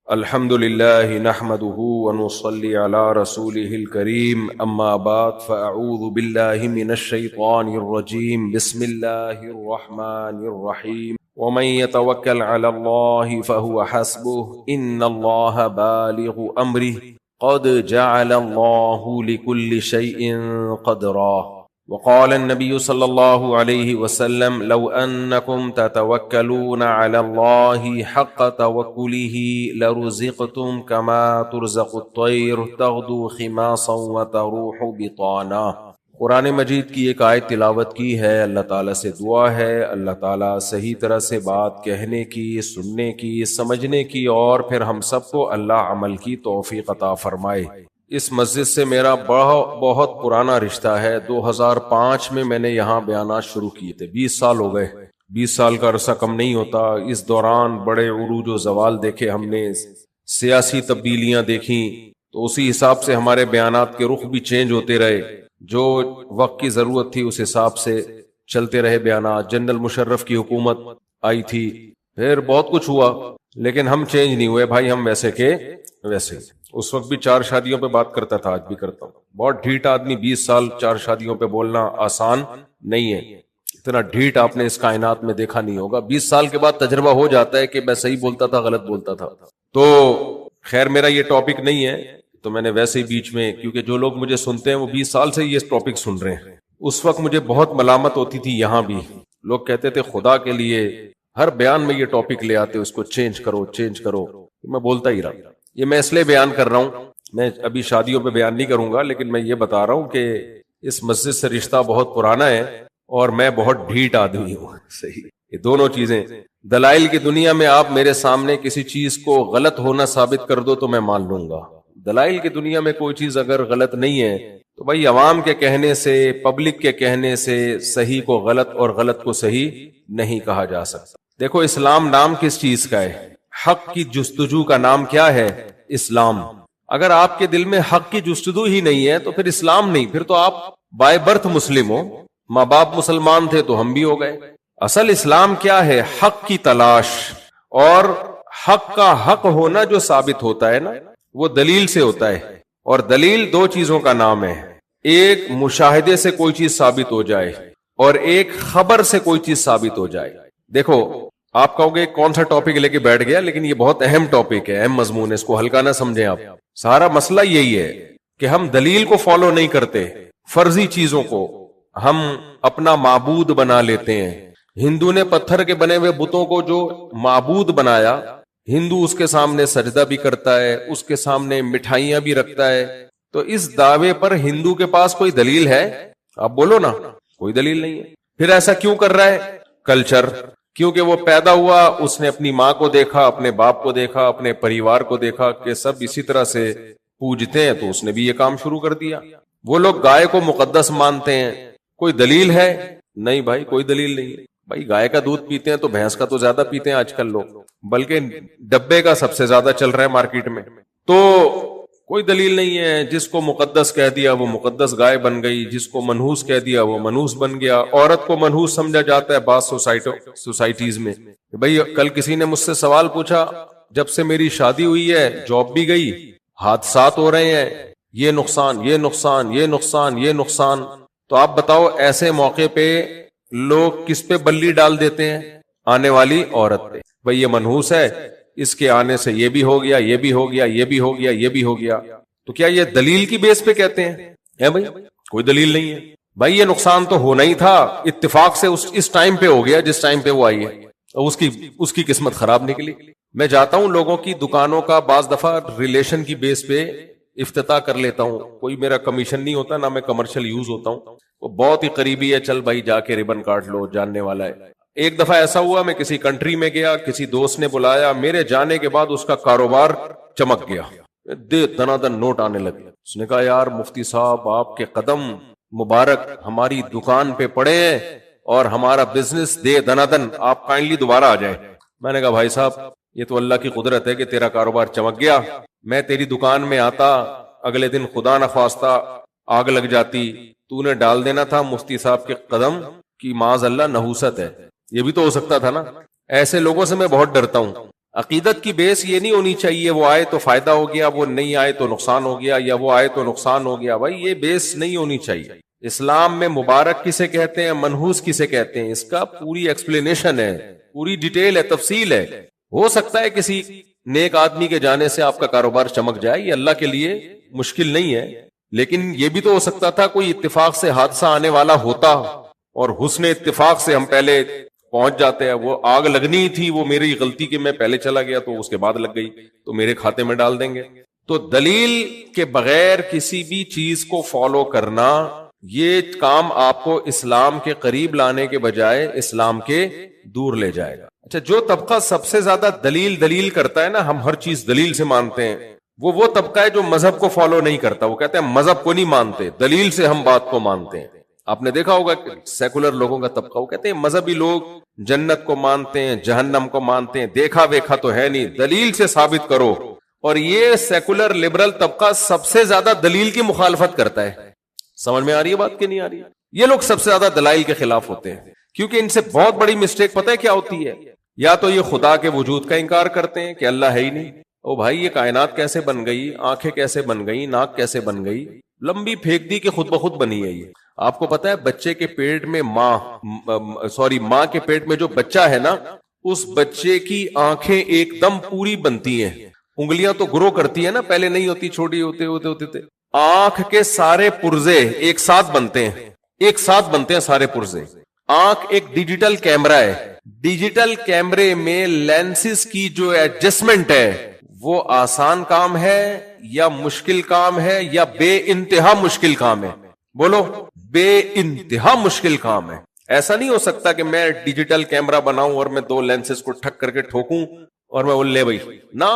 الحمد لله نحمده ونصلي على رسوله الكريم أما بعد فأعوذ بالله من الشيطان الرجيم بسم الله الرحمن الرحيم ومن يتوكل على الله فهو حسبه إن الله بالغ أمره قد جعل الله لكل شيء قدرا وقال النبي صلى الله عليه وسلم لو أنكم تتوكلون على الله حق توكله لرزقتم كما ترزق الطير تغدو خماصا وتروح بطانا۔ قرآن مجید کی ایک آیت تلاوت کی ہے، اللہ تعالیٰ سے دعا ہے اللہ تعالیٰ صحیح طرح سے بات کہنے کی، سننے کی، سمجھنے کی، اور پھر ہم سب کو اللہ عمل کی توفیق عطا فرمائے۔ اس مسجد سے میرا بہت پرانا رشتہ ہے۔ 2005 میں میں نے یہاں بیانات شروع کیے تھے، 20 سال ہو گئے۔ 20 سال کا عرصہ کم نہیں ہوتا۔ اس دوران بڑے عروج و زوال دیکھے ہم نے، سیاسی تبدیلیاں دیکھیں، تو اسی حساب سے ہمارے بیانات کے رخ بھی چینج ہوتے رہے۔ جو وقت کی ضرورت تھی اس حساب سے چلتے رہے بیانات۔ جنرل مشرف کی حکومت آئی تھی، پھر بہت کچھ ہوا، لیکن ہم چینج نہیں ہوئے بھائی، ہم ویسے کے ویسے۔ اس وقت بھی 4 شادیوں پہ بات کرتا تھا، آج بھی کرتا ہوں۔ بہت ڈھیٹ آدمی، 20 سال 4 شادیوں پہ بولنا آسان نہیں ہے۔ اتنا ڈھیٹ آپ نے اس کائنات میں دیکھا نہیں ہوگا۔ 20 سال کے بعد تجربہ ہو جاتا ہے کہ میں صحیح بولتا تھا غلط بولتا تھا۔ تو خیر میرا یہ ٹاپک نہیں ہے، تو میں نے ویسے ہی بیچ میں، کیونکہ جو لوگ مجھے سنتے ہیں وہ 20 سال سے یہ ٹاپک سن رہے ہیں۔ اس وقت مجھے بہت ملامت ہوتی تھی، یہاں بھی لوگ کہتے تھے خدا کے لیے ہر بیان میں یہ ٹاپک لے آتے، اس کو چینج کرو چینج کرو۔ میں بولتا ہی رہا۔ یہ میں اس لیے بیان کر رہا ہوں، میں ابھی شادیوں پہ بیان نہیں کروں گا، لیکن میں یہ بتا رہا ہوں کہ اس مسجد سے رشتہ بہت پرانا ہے اور میں بہت ڈھیٹ آدمی ہوں۔ صحیح، یہ دونوں چیزیں۔ دلائل کی دنیا میں آپ میرے سامنے کسی چیز کو غلط ہونا ثابت کر دو تو میں مان لوں گا۔ دلائل کی دنیا میں کوئی چیز اگر غلط نہیں ہے تو بھائی عوام کے کہنے سے، پبلک کے کہنے سے صحیح کو غلط اور غلط کو صحیح نہیں کہا جا سکتا۔ دیکھو اسلام نام کس چیز کا ہے؟ حق کی جستجو کا نام کیا ہے؟ اسلام۔ اگر آپ کے دل میں حق کی جستجو ہی نہیں ہے تو پھر اسلام نہیں، پھر تو آپ بائی برتھ مسلم ہو۔ ماں باپ مسلمان تھے تو ہم بھی ہو گئے۔ اصل اسلام کیا ہے؟ حق کی تلاش، اور حق کا حق ہونا جو ثابت ہوتا ہے نا، وہ دلیل سے ہوتا ہے۔ اور دلیل 2 چیزوں کا نام ہے، ایک مشاہدے سے کوئی چیز ثابت ہو جائے اور ایک خبر سے کوئی چیز ثابت ہو جائے۔ دیکھو آپ کہو گے کون سا ٹاپک لے کے بیٹھ گیا، لیکن یہ بہت اہم ٹاپک ہے، اہم مضمون ہے، اس کو ہلکا نہ سمجھیں آپ۔ سارا مسئلہ یہی ہے کہ ہم دلیل کو فالو نہیں کرتے، فرضی چیزوں کو ہم اپنا معبود بنا لیتے ہیں۔ ہندو نے پتھر کے بنے ہوئے بتوں کو جو معبود بنایا، ہندو اس کے سامنے سجدہ بھی کرتا ہے، اس کے سامنے مٹھائیاں بھی رکھتا ہے۔ تو اس دعوے پر ہندو کے پاس کوئی دلیل ہے؟ آپ بولو نا، کوئی دلیل نہیں ہے۔ پھر ایسا کیوں کر رہا ہے؟ کلچر۔ کیونکہ وہ پیدا ہوا، اس نے اپنی ماں کو دیکھا، اپنے باپ کو دیکھا، اپنے پریوار کو دیکھا کہ سب اسی طرح سے پوجتے ہیں، تو اس نے بھی یہ کام شروع کر دیا۔ وہ لوگ گائے کو مقدس مانتے ہیں، کوئی دلیل ہے؟ نہیں بھائی، کوئی دلیل نہیں ہے۔ بھائی گائے کا دودھ پیتے ہیں تو بھینس کا تو زیادہ پیتے ہیں آج کل لوگ، بلکہ ڈبے کا سب سے زیادہ چل رہا ہے مارکیٹ میں۔ تو کوئی دلیل نہیں ہے۔ جس کو مقدس کہہ دیا وہ مقدس گائے بن گئی، جس کو منحوس کہہ دیا وہ منحوس بن گیا۔ عورت کو منحوس سمجھا جاتا ہے بعض سوسائٹیز میں۔ بھئی کل کسی نے مجھ سے سوال پوچھا، جب سے میری شادی ہوئی ہے جاب بھی گئی، حادثات ہو رہے ہیں، یہ نقصان یہ نقصان یہ نقصان یہ نقصان، تو آپ بتاؤ ایسے موقع پہ لوگ کس پہ بلی ڈال دیتے ہیں؟ آنے والی عورت پہ۔ بھئی یہ منحوس ہے، اس کے آنے سے یہ بھی ہو گیا، یہ بھی ہو گیا، یہ بھی ہو گیا، یہ بھی ہو گیا۔ تو کیا یہ دلیل کی بیس پہ کہتے ہیں؟ بھائی کوئی دلیل نہیں ہے۔ بھائی یہ نقصان تو ہونا ہی تھا، اتفاق سے اس ٹائم پہ ہو گیا جس ٹائم پہ وہ آئی ہے، اور اس کی قسمت خراب نکلی۔ میں جاتا ہوں لوگوں کی دکانوں کا، بعض دفعہ ریلیشن کی بیس پہ افتتاح کر لیتا ہوں، کوئی میرا کمیشن نہیں ہوتا، نہ میں کمرشل یوز ہوتا ہوں، وہ بہت ہی قریبی ہے، چل بھائی جا کے ربن کاٹ لو، جاننے والا ہے۔ ایک دفعہ ایسا ہوا، میں کسی کنٹری میں گیا، کسی دوست نے بلایا، میرے جانے کے بعد اس کا کاروبار چمک گیا، دنا دن نوٹ آنے لگے۔ اس نے کہا یار مفتی صاحب آپ کے قدم مبارک ہماری دکان پہ پڑے ہیں اور ہمارا بزنس دنا دن، آپ کائنڈلی دوبارہ آ جائیں۔ میں نے کہا بھائی صاحب یہ تو اللہ کی قدرت ہے کہ تیرا کاروبار چمک گیا، میں تیری دکان میں آتا، اگلے دن خدا نخواستہ آگ لگ جاتی، تو نے ڈال دینا تھا مفتی صاحب کے قدم کی معاذ اللہ نحوست ہے، یہ بھی تو ہو سکتا تھا نا۔ ایسے لوگوں سے میں بہت ڈرتا ہوں۔ عقیدت کی بیس یہ نہیں ہونی چاہیے وہ آئے تو فائدہ ہو گیا، وہ نہیں آئے تو نقصان ہو گیا، یا وہ آئے تو نقصان ہو گیا. بھائی یہ بیس نہیں ہونی چاہیے. اسلام میں مبارک کسے کہتے ہیں، منحوس کسے کہتے ہیں، اس کا پوری ایکسپلینیشن ہے، پوری ڈیٹیل ہے، تفصیل ہے. ہو سکتا ہے کسی نیک آدمی کے جانے سے آپ کا کاروبار چمک جائے، یہ اللہ کے لیے مشکل نہیں ہے. لیکن یہ بھی تو ہو سکتا تھا کوئی اتفاق سے حادثہ آنے والا ہوتا اور حسن اتفاق سے ہم پہلے پہنچ جاتے ہیں. وہ آگ لگنی تھی، وہ میری غلطی کہ میں پہلے چلا گیا تو اس کے بعد لگ گئی تو میرے کھاتے میں ڈال دیں گے. تو دلیل کے بغیر کسی بھی چیز کو فالو کرنا، یہ کام آپ کو اسلام کے قریب لانے کے بجائے اسلام کے دور لے جائے گا. اچھا، جو طبقہ سب سے زیادہ دلیل کرتا ہے نا، ہم ہر چیز دلیل سے مانتے ہیں، وہ طبقہ ہے جو مذہب کو فالو نہیں کرتا. وہ کہتے ہیں مذہب کو نہیں مانتے، دلیل سے ہم بات کو مانتے ہیں. آپ نے دیکھا ہوگا سیکولر لوگوں کا طبقہ، وہ کہتے ہیں مذہبی لوگ جنت کو مانتے ہیں، جہنم کو مانتے ہیں، دیکھا ویکھا تو ہے نہیں، دلیل سے ثابت کرو. اور یہ سیکولر لبرل طبقہ سب سے زیادہ دلیل کی مخالفت کرتا ہے. سمجھ میں آ رہی ہے بات کہ نہیں آ رہی؟ یہ لوگ سب سے زیادہ دلائل کے خلاف ہوتے ہیں، کیونکہ ان سے بہت بڑی مسٹیک پتہ ہے کیا ہوتی ہے؟ یا تو یہ خدا کے وجود کا انکار کرتے ہیں کہ اللہ ہے ہی نہیں. او بھائی، یہ کائنات کیسے بن گئی، آنکھیں کیسے بن گئی، ناک کیسے بن گئی، لمبی پھینک دی کہ خود بخود بنی ہے. یہ آپ کو پتا ہے بچے کے پیٹ میں ماں کے پیٹ میں جو بچہ ہے نا، اس بچے کی آنکھیں ایک دم پوری بنتی ہیں. انگلیاں تو گرو کرتی ہے نا، پہلے نہیں ہوتی، چھوٹی ہوتے آنکھ کے سارے پرزے ایک ساتھ بنتے ہیں سارے پرزے. آنکھ ایک ڈیجیٹل کیمرہ ہے، ڈیجیٹل کیمرے میں لینسز کی جو ایڈجسٹمنٹ ہے وہ آسان کام ہے یا مشکل کام ہے یا بے انتہا مشکل کام ہے؟ بولو، بے انتہا مشکل کام ہے. ایسا نہیں ہو سکتا کہ میں ڈیجیٹل کیمرہ بناؤں اور میں دو لینسز کو ٹھک کر کے ٹھوکوں اور میں بول لے بھائی، نا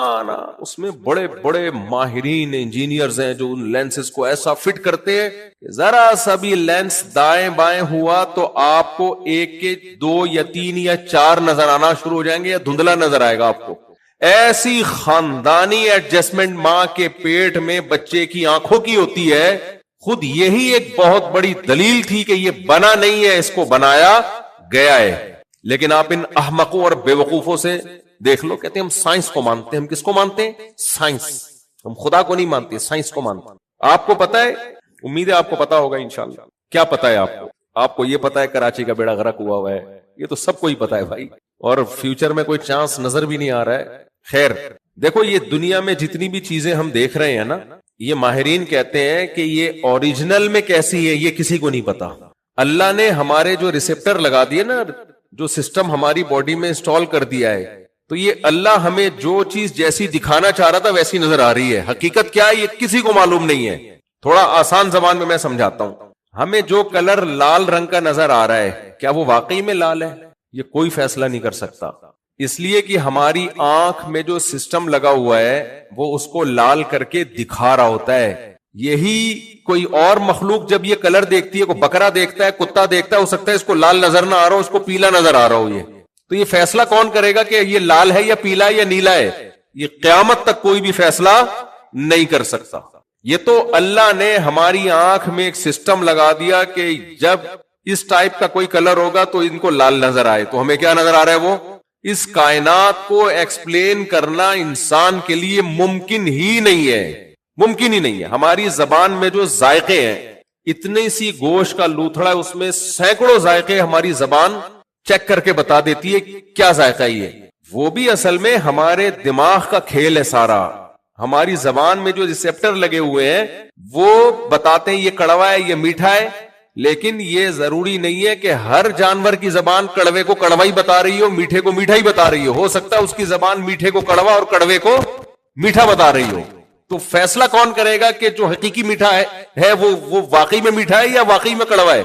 اس میں بڑے بڑے ماہرین انجینئرز ہیں جو ان لینسز کو ایسا فٹ کرتے ہیں کہ ذرا سا بھی لینس دائیں بائیں ہوا تو آپ کو ایک کے 2 یا 3 یا 4 نظر آنا شروع ہو جائیں گے یا دھندلا نظر آئے گا آپ کو. ایسی خاندانی ایڈجسٹمنٹ ماں کے پیٹ میں بچے کی آنکھوں کی ہوتی ہے. خود یہی ایک بہت بڑی دلیل تھی کہ یہ بنا نہیں ہے، اس کو بنایا گیا ہے. لیکن آپ ان احمقوں اور بے وقوفوں سے دیکھ لو، کہتے ہیں ہم سائنس کو مانتے ہیں. ہم کس کو مانتے ہیں؟ سائنس. ہم خدا کو نہیں مانتے، سائنس کو مانتے ہیں. آپ کو پتا ہے، امید ہے آپ کو پتا ہوگا انشاءاللہ. کیا پتا ہے آپ کو یہ پتا ہے کراچی کا بیڑا غرق ہوا ہے، یہ تو سب کو ہی پتا ہے بھائی، اور فیوچر میں کوئی چانس نظر بھی نہیں آ رہا ہے. خیر دیکھو، یہ دنیا میں جتنی بھی چیزیں ہم دیکھ رہے ہیں نا، یہ ماہرین کہتے ہیں کہ یہ اوریجنل میں کیسی ہے یہ کسی کو نہیں پتا. اللہ نے ہمارے جو ریسیپٹر لگا دیے نا، جو سسٹم ہماری باڈی میں انسٹال کر دیا ہے، تو یہ اللہ ہمیں جو چیز جیسی دکھانا چاہ رہا تھا ویسی نظر آ رہی ہے. حقیقت کیا ہے یہ کسی کو معلوم نہیں ہے. تھوڑا آسان زبان میں سمجھاتا ہوں. ہمیں جو کلر لال رنگ کا نظر آ رہا ہے، کیا وہ واقعی میں لال ہے؟ یہ کوئی فیصلہ نہیں کر سکتا، اس لیے کہ ہماری آنکھ میں جو سسٹم لگا ہوا ہے وہ اس کو لال کر کے دکھا رہا ہوتا ہے. یہی کوئی اور مخلوق جب یہ کلر دیکھتی ہے، کوئی بکرا دیکھتا ہے، کتا دیکھتا ہے، ہو سکتا ہے اس کو لال نظر نہ آ رہا ہو، اس کو پیلا نظر آ رہا ہو. تو یہ فیصلہ کون کرے گا کہ یہ لال ہے یا پیلا ہے یا نیلا ہے؟ یہ قیامت تک کوئی بھی فیصلہ نہیں کر سکتا. یہ تو اللہ نے ہماری آنکھ میں ایک سسٹم لگا دیا کہ جب اس ٹائپ کا کوئی کلر ہوگا تو ان کو لال نظر آئے. تو ہمیں کیا نظر آ رہا ہے؟ وہ اس کائنات کو ایکسپلین کرنا انسان کے لیے ممکن ہی نہیں ہے، ممکن ہی نہیں ہے. ہماری زبان میں جو ذائقے ہیں، اتنی سی گوشت کا لوتھڑا ہے، اس میں سینکڑوں ذائقے ہماری زبان چیک کر کے بتا دیتی ہے کیا ذائقہ یہ. وہ بھی اصل میں ہمارے دماغ کا کھیل ہے سارا. ہماری زبان میں جو ریسیپٹر لگے ہوئے ہیں وہ بتاتے ہیں یہ کڑوا ہے، یہ میٹھا ہے. لیکن یہ ضروری نہیں ہے کہ ہر جانور کی زبان کڑوے کو کڑوا ہی بتا رہی ہو، میٹھے کو میٹھا ہی بتا رہی ہو سکتا ہے اس کی زبان میٹھے کو کڑوا اور کڑوے کو میٹھا بتا رہی ہو. تو فیصلہ کون کرے گا کہ جو حقیقی میٹھا ہے وہ واقعی میں میٹھا ہے یا واقعی میں کڑوا ہے؟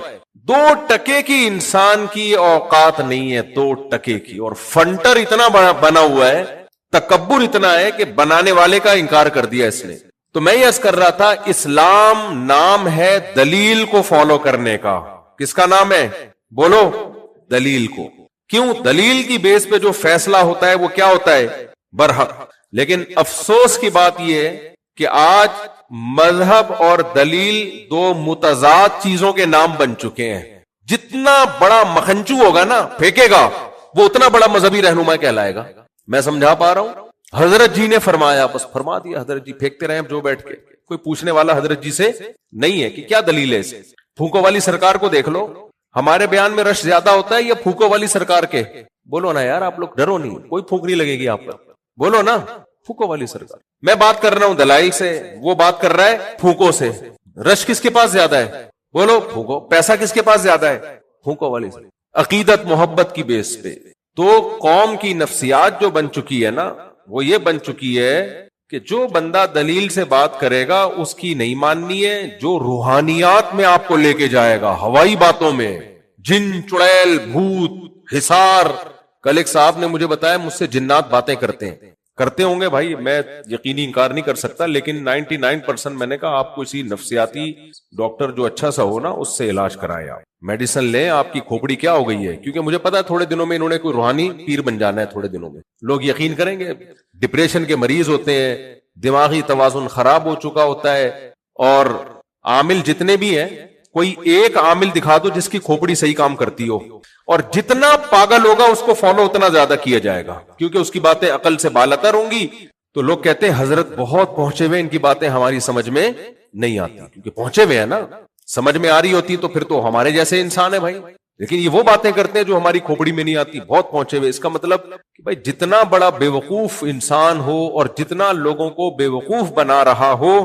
2% کی انسان کی اوقات نہیں ہے، 2% کی. اور فنٹر اتنا بنا ہوا ہے، تکبر اتنا ہے کہ بنانے والے کا انکار کر دیا اس نے. تو میں یہ عرض کر رہا تھا، اسلام نام ہے دلیل کو فالو کرنے کا. کس کا نام ہے؟ بولو، دلیل کو. کیوں؟ دلیل کی بیس پہ جو فیصلہ ہوتا ہے وہ کیا ہوتا ہے؟ برحق. لیکن افسوس کی بات یہ ہے کہ آج مذہب اور دلیل 2 متضاد چیزوں کے نام بن چکے ہیں. جتنا بڑا مکھنچو ہوگا نا پھینکے گا، وہ اتنا بڑا مذہبی رہنما کہلائے گا. میں سمجھا پا رہا ہوں؟ حضرت جی نے فرمایا، بس فرما دیا، حضرت جی پھینکتے رہے جو بیٹھ کے، کوئی پوچھنے والا حضرت جی سے نہیں ہے کہ کیا دلیل ہے اس۔ پھونکو والی سرکار کو دیکھ لو، ہمارے بیان میں رش زیادہ ہوتا ہے یا پھونکو والی سرکار کے؟ بولو نا یار، آپ لوگ ڈرو نہیں، کوئی پھونک نہیں لگے گی آپ پر، بولو نا پھونکو والی سرکار۔ میں بات کر رہا ہوں دلائل سے، وہ بات کر رہا ہے پھونکو سے۔ رش کس کے پاس زیادہ ہے؟ بولو پھونکو۔ پیسہ کس کے پاس زیادہ ہے؟ پھونکو والی سرکار۔ عقیدت محبت کی بیس پہ تو قوم کی نفسیات جو بن چکی ہے نا، وہ یہ بن چکی ہے کہ جو بندہ دلیل سے بات کرے گا اس کی نہیں ماننی ہے، جو روحانیات میں آپ کو لے کے جائے گا، ہوائی باتوں میں، جن چڑیل بھوت حصار۔ کل ایک صاحب نے مجھے بتایا مجھ سے جنات باتیں کرتے ہوں گے بھائی، میں یقینی انکار نہیں کر سکتا، لیکن 99% میں نے کہا آپ کو اسی نفسیاتی ڈاکٹر جو اچھا سا ہو نا اس سے علاج کرائے، آپ میڈیسن لیں، آپ کی کھوپڑی کیا ہو گئی ہے، کیونکہ مجھے پتا ہے تھوڑے دنوں میں انہوں نے کوئی روحانی پیر بن جانا ہے، تھوڑے دنوں میں لوگ یقین کریں گے۔ ڈپریشن کے مریض ہوتے ہیں، دماغی توازن خراب ہو چکا ہوتا ہے، اور عامل جتنے بھی ہیں کوئی ایک عامل دکھا دو جس کی کھوپڑی صحیح کام کرتی ہو، اور جتنا پاگل ہوگا اس کو فالو اتنا زیادہ کیا جائے گا، کیونکہ اس کی باتیں عقل سے بالاتر ہوں گی۔ تو لوگ کہتے ہیں حضرت بہت پہنچے ہوئے، ان کی باتیں ہماری سمجھ میں نہیں آتی، کیونکہ پہنچے ہوئے ہیں نا، سمجھ میں آ رہی ہوتی تو پھر تو ہمارے جیسے انسان ہے بھائی، لیکن یہ وہ باتیں کرتے ہیں جو ہماری کھوپڑی میں نہیں آتی، بہت پہنچے ہوئے۔ اس کا مطلب کہ بھائی جتنا بڑا بے وقوف انسان ہو اور جتنا لوگوں کو بے وقوف بنا رہا ہو،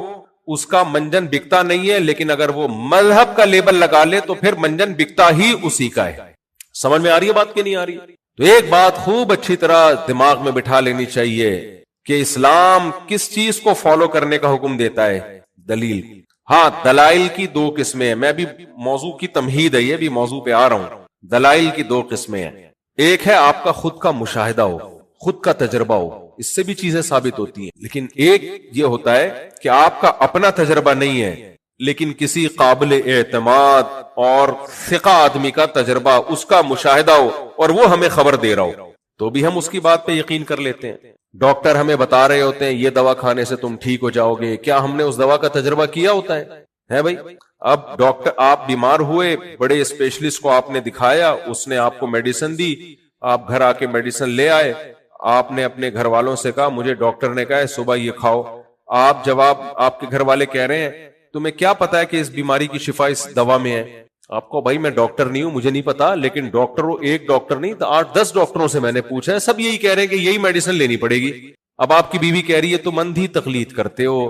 اس کا منجن بکتا نہیں ہے، لیکن اگر وہ مذہب کا لیبل لگا لے تو پھر منجن بکتا ہی اسی کا ہے۔ سمجھ میں آ رہی ہے بات کہ نہیں آ رہی؟ تو ایک بات خوب اچھی طرح دماغ میں بٹھا لینی چاہیے کہ اسلام کس چیز کو فالو کرنے کا حکم دیتا ہے؟ دلیل۔ ہاں، دلائل کی دو قسمیں ہیں، میں بھی موضوع کی تمہید ہے، یہ بھی موضوع پہ آ رہا ہوں۔ دلائل کی دو قسمیں ہیں، ایک ہے آپ کا خود کا مشاہدہ ہو، خود کا تجربہ ہو، اس سے بھی چیزیں ثابت ہوتی ہیں، لیکن ایک یہ ہوتا ہے کہ آپ کا اپنا تجربہ نہیں ہے لیکن کسی قابل اعتماد اور ثقہ آدمی کا تجربہ، اس کا مشاہدہ ہو اور وہ ہمیں خبر دے رہا ہو، تو بھی ہم اس کی بات پہ یقین کر لیتے ہیں۔ ڈاکٹر ہمیں بتا رہے ہوتے ہیں یہ دوا کھانے سے تم ٹھیک ہو جاؤ گے، کیا ہم نے اس دوا کا تجربہ کیا ہوتا ہے بھائی؟ اب ڈاکٹر، آپ بیمار ہوئے، بڑے اسپیشلسٹ کو آپ نے دکھایا، اس نے آپ کو میڈیسن دی، آپ گھر آ کے میڈیسن لے آئے، آپ نے اپنے گھر والوں سے کہا مجھے ڈاکٹر نے کہا ہے صبح یہ کھاؤ، آپ کے گھر والے کہہ رہے ہیں تمہیں کیا پتا ہے کہ اس بیماری کی شفا اس دوا میں ہے؟ آپ کو بھائی میں ڈاکٹر نہیں ہوں، مجھے نہیں پتا، لیکن ڈاکٹر ایک ڈاکٹر نہیں تو 8-10 ڈاکٹروں سے میں نے پوچھا ہے، سب یہی کہہ رہے ہیں کہ یہی میڈیسن لینی پڑے گی۔ اب آپ کی بیوی کہہ رہی ہے تم اندھی تقلید کرتے ہو،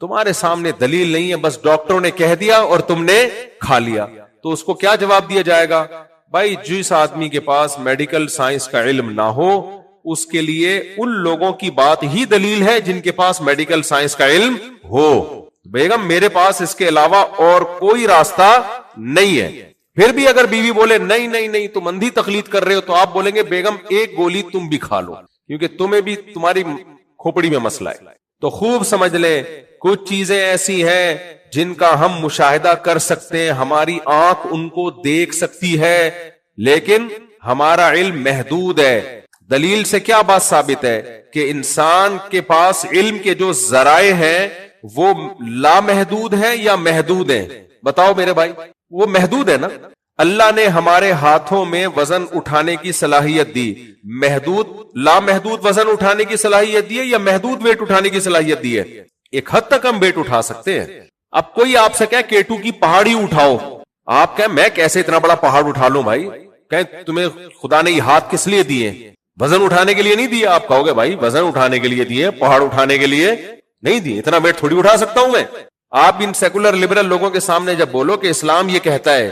تمہارے سامنے دلیل نہیں ہے، بس ڈاکٹروں نے کہہ دیا اور تم نے کھا لیا، تو اس کو کیا جواب دیا جائے گا؟ بھائی جس آدمی کے پاس میڈیکل سائنس کا علم نہ ہو، اس کے لیے ان لوگوں کی بات ہی دلیل ہے جن کے پاس میڈیکل سائنس کا علم ہو۔ بیگم میرے پاس اس کے علاوہ اور کوئی راستہ نہیں ہے۔ پھر بھی اگر بیوی بولے نہیں نہیں نہیں تم اندھی تقلید کر رہے ہو، تو آپ بولیں گے بیگم ایک گولی تم بھی کھا لو، کیونکہ تمہیں بھی تمہاری کھوپڑی میں مسئلہ ہے۔ تو خوب سمجھ لیں، کچھ چیزیں ایسی ہیں جن کا ہم مشاہدہ کر سکتے ہیں، ہماری آنکھ ان کو دیکھ سکتی ہے، لیکن ہمارا علم محدود ہے۔ دلیل سے کیا بات ثابت ہے کہ انسان کے پاس علم کے جو ذرائع ہیں وہ لامحدود ہیں یا محدود ہیں؟ بتاؤ میرے بھائی، وہ محدود ہے نا۔ اللہ نے ہمارے ہاتھوں میں وزن اٹھانے کی صلاحیت دی، محدود لامحدود وزن اٹھانے کی صلاحیت دی ہے یا محدود ویٹ اٹھانے کی صلاحیت دی ہے؟ ایک حد تک ہم ویٹ اٹھا سکتے ہیں۔ اب کوئی آپ سے کہے K2 کی پہاڑی اٹھاؤ، آپ کہیں میں کیسے اتنا بڑا پہاڑ اٹھا لوں بھائی؟ کہیں تمہیں خدا نے یہ ہاتھ کس لیے دیے؟ وزن اٹھانے کے لیے نہیں دیے۔ آپ کہو گے بھائی وزن اٹھانے کے لیے دیے، پہاڑ اٹھانے کے لیے نہیں دیے، اتنا ویٹ تھوڑی اٹھا سکتا ہوں میں۔ آپ ان سیکولر لبرل لوگوں کے سامنے جب بولو کہ اسلام یہ کہتا ہے،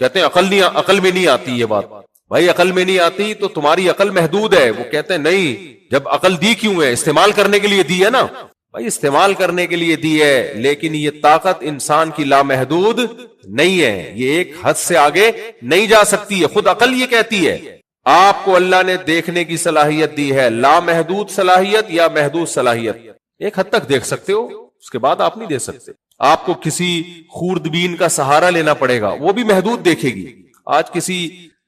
کہتے ہیں عقل میں نہیں آتی یہ بات۔ بھائی عقل میں نہیں آتی تو تمہاری عقل محدود ہے۔ وہ کہتے ہیں نہیں، جب عقل دی کیوں ہے؟ استعمال کرنے کے لیے دی ہے نا۔ بھائی استعمال کرنے کے لیے دی ہے، لیکن یہ طاقت انسان کی لامحدود نہیں ہے، یہ ایک حد سے آگے نہیں جا سکتی ہے، خود عقل یہ کہتی ہے۔ آپ کو اللہ نے دیکھنے کی صلاحیت دی ہے، لامحدود صلاحیت یا محدود صلاحیت؟ ایک حد تک دیکھ سکتے ہو، اس کے بعد آپ نہیں دیکھ سکتے۔ آپ کو کسی خوردبین کا سہارا لینا پڑے گا، وہ بھی محدود دیکھے گی۔ آج کسی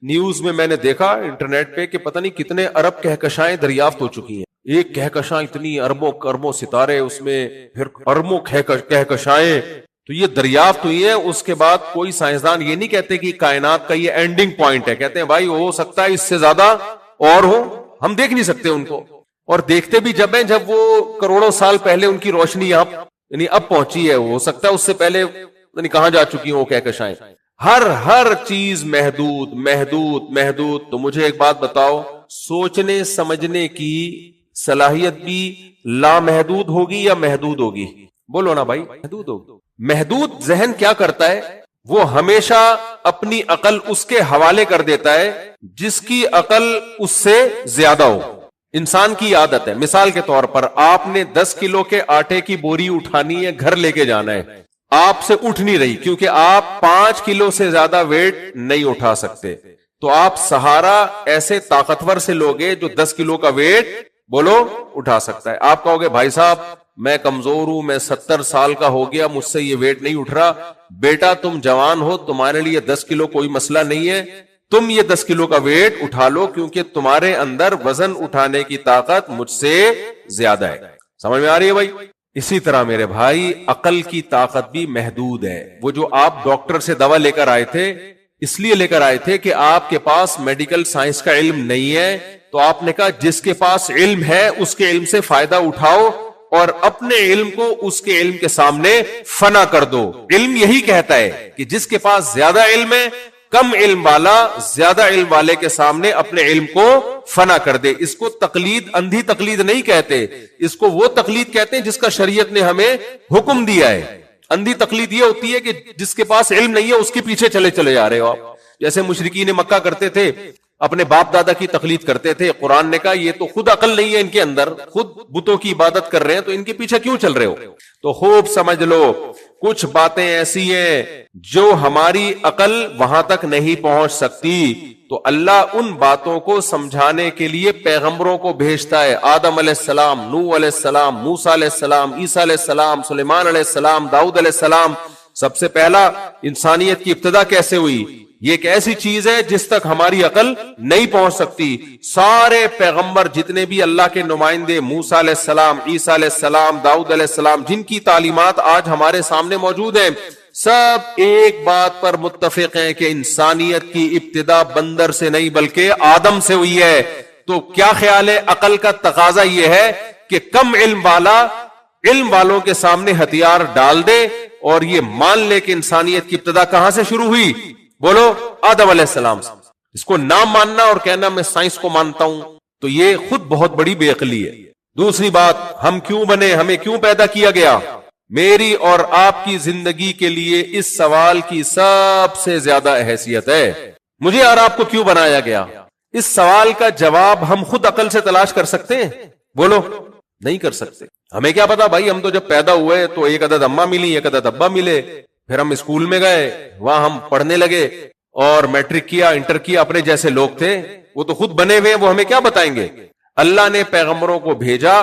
نیوز میں میں نے دیکھا انٹرنیٹ پہ کہ پتہ نہیں کتنے ارب کہکشائیں دریافت ہو چکی ہیں۔ ایک کہکشاں اتنی اربوں ستارے، اس میں پھر اربوں کہکشائیں، تو یہ دریافت ہوئی ہے۔ اس کے بعد کوئی سائنسدان یہ نہیں کہتے کہ کائنات کا یہ اینڈنگ پوائنٹ ہے، کہتے ہیں بھائی ہو سکتا ہے اس سے زیادہ اور ہو، ہم دیکھ نہیں سکتے ان کو۔ اور دیکھتے بھی جب ہیں جب وہ کروڑوں سال پہلے ان کی روشنی یعنی اب پہنچی ہے، ہو سکتا ہے اس سے پہلے یعنی کہاں جا چکی ہوں وہ کہکشائیں. ہر چیز محدود محدود محدود. تو مجھے ایک بات بتاؤ، سوچنے سمجھنے کی صلاحیت بھی لامحدود ہوگی یا محدود ہوگی؟ بولو نا بھائی. محدود ہوگی. محدود ذہن کیا کرتا ہے؟ وہ ہمیشہ اپنی عقل اس کے حوالے کر دیتا ہے جس کی عقل اس سے زیادہ ہو. انسان کی عادت ہے، مثال کے طور پر آپ نے 10 کلو کے آٹے کی بوری اٹھانی ہے، گھر لے کے جانا ہے، آپ سے اٹھ نہیں رہی کیونکہ آپ 5 کلو سے زیادہ ویٹ نہیں اٹھا سکتے. تو آپ سہارا ایسے طاقتور سے لوگے جو 10 کلو کا ویٹ بولو اٹھا سکتا ہے. آپ کہو گے بھائی صاحب میں کمزور ہوں، میں 70 سال کا ہو گیا، مجھ سے یہ ویٹ نہیں اٹھ رہا. بیٹا تم جوان ہو، تمہارے لیے 10 کلو کوئی مسئلہ نہیں ہے، تم یہ 10 کلو کا ویٹ اٹھا لو کیونکہ تمہارے اندر وزن اٹھانے کی طاقت مجھ سے زیادہ ہے. سمجھ میں آ رہی ہے بھائی؟ اسی طرح میرے بھائی عقل کی طاقت بھی محدود ہے. وہ جو آپ ڈاکٹر سے دوا لے کر آئے تھے اس لیے لے کر آئے تھے کہ آپ کے پاس میڈیکل سائنس کا علم نہیں ہے، تو آپ نے کہا جس کے پاس علم ہے اس کے علم سے فائدہ اٹھاؤ اور اپنے علم کو اس کے علم کے سامنے فنا کر دو. علم یہی کہتا ہے کہ جس کے پاس زیادہ علم ہے، کم علم والا زیادہ علم والے کے سامنے اپنے علم کو فنا کر دے. اس کو تقلید، اندھی تقلید نہیں کہتے، اس کو وہ تقلید کہتے ہیں جس کا شریعت نے ہمیں حکم دیا ہے. اندھی تقلید یہ ہوتی ہے کہ جس کے پاس علم نہیں ہے اس کے پیچھے چلے جا رہے ہو آپ. جیسے مشرکین مکہ کرتے تھے، اپنے باپ دادا کی تقلید کرتے تھے. قرآن نے کہا یہ تو خود عقل نہیں ہے ان کے اندر، خود بتوں کی عبادت کر رہے ہیں، تو ان کے پیچھے کیوں چل رہے ہو؟ تو خوب سمجھ لو کچھ باتیں ایسی ہیں جو ہماری عقل وہاں تک نہیں پہنچ سکتی، تو اللہ ان باتوں کو سمجھانے کے لیے پیغمبروں کو بھیجتا ہے. آدم علیہ السلام، نوح علیہ السلام، موسیٰ علیہ السلام، عیسیٰ علیہ السلام، سلیمان علیہ السلام، داؤد علیہ السلام. سب سے پہلا انسانیت کی ابتدا کیسے ہوئی؟ یہ ایک ایسی چیز ہے جس تک ہماری عقل نہیں پہنچ سکتی. سارے پیغمبر جتنے بھی اللہ کے نمائندے، موسیٰ علیہ السلام، عیسیٰ علیہ السلام، داؤد علیہ السلام، جن کی تعلیمات آج ہمارے سامنے موجود ہیں، سب ایک بات پر متفق ہیں کہ انسانیت کی ابتدا بندر سے نہیں بلکہ آدم سے ہوئی ہے. تو کیا خیال ہے؟ عقل کا تقاضا یہ ہے کہ کم علم والا علم والوں کے سامنے ہتھیار ڈال دے اور یہ مان لے کہ انسانیت کی ابتدا کہاں سے شروع ہوئی؟ بولو آدم علیہ السلام. اس کو نام ماننا اور کہنا میں سائنس کو مانتا ہوں، تو یہ خود بہت بڑی بے عقلی ہے. دوسری بات، ہم کیوں بنے، ہمیں کیوں پیدا کیا گیا؟ میری اور آپ کی زندگی کے لیے اس سوال کی سب سے زیادہ اہمیت ہے. مجھے اور آپ کو کیوں بنایا گیا؟ اس سوال کا جواب ہم خود عقل سے تلاش کر سکتے ہیں؟ بولو نہیں کر سکتے. ہمیں کیا پتا بھائی، ہم تو جب پیدا ہوئے تو ایک عدد اماں ملی، ایک عدد ابا ملے، پھر ہم اسکول میں گئے، وہاں ہم پڑھنے لگے اور میٹرک کیا، انٹر کیا. اپنے جیسے لوگ تھے، وہ تو خود بنے ہوئے، وہ ہمیں کیا بتائیں گے؟ اللہ نے پیغمبروں کو بھیجا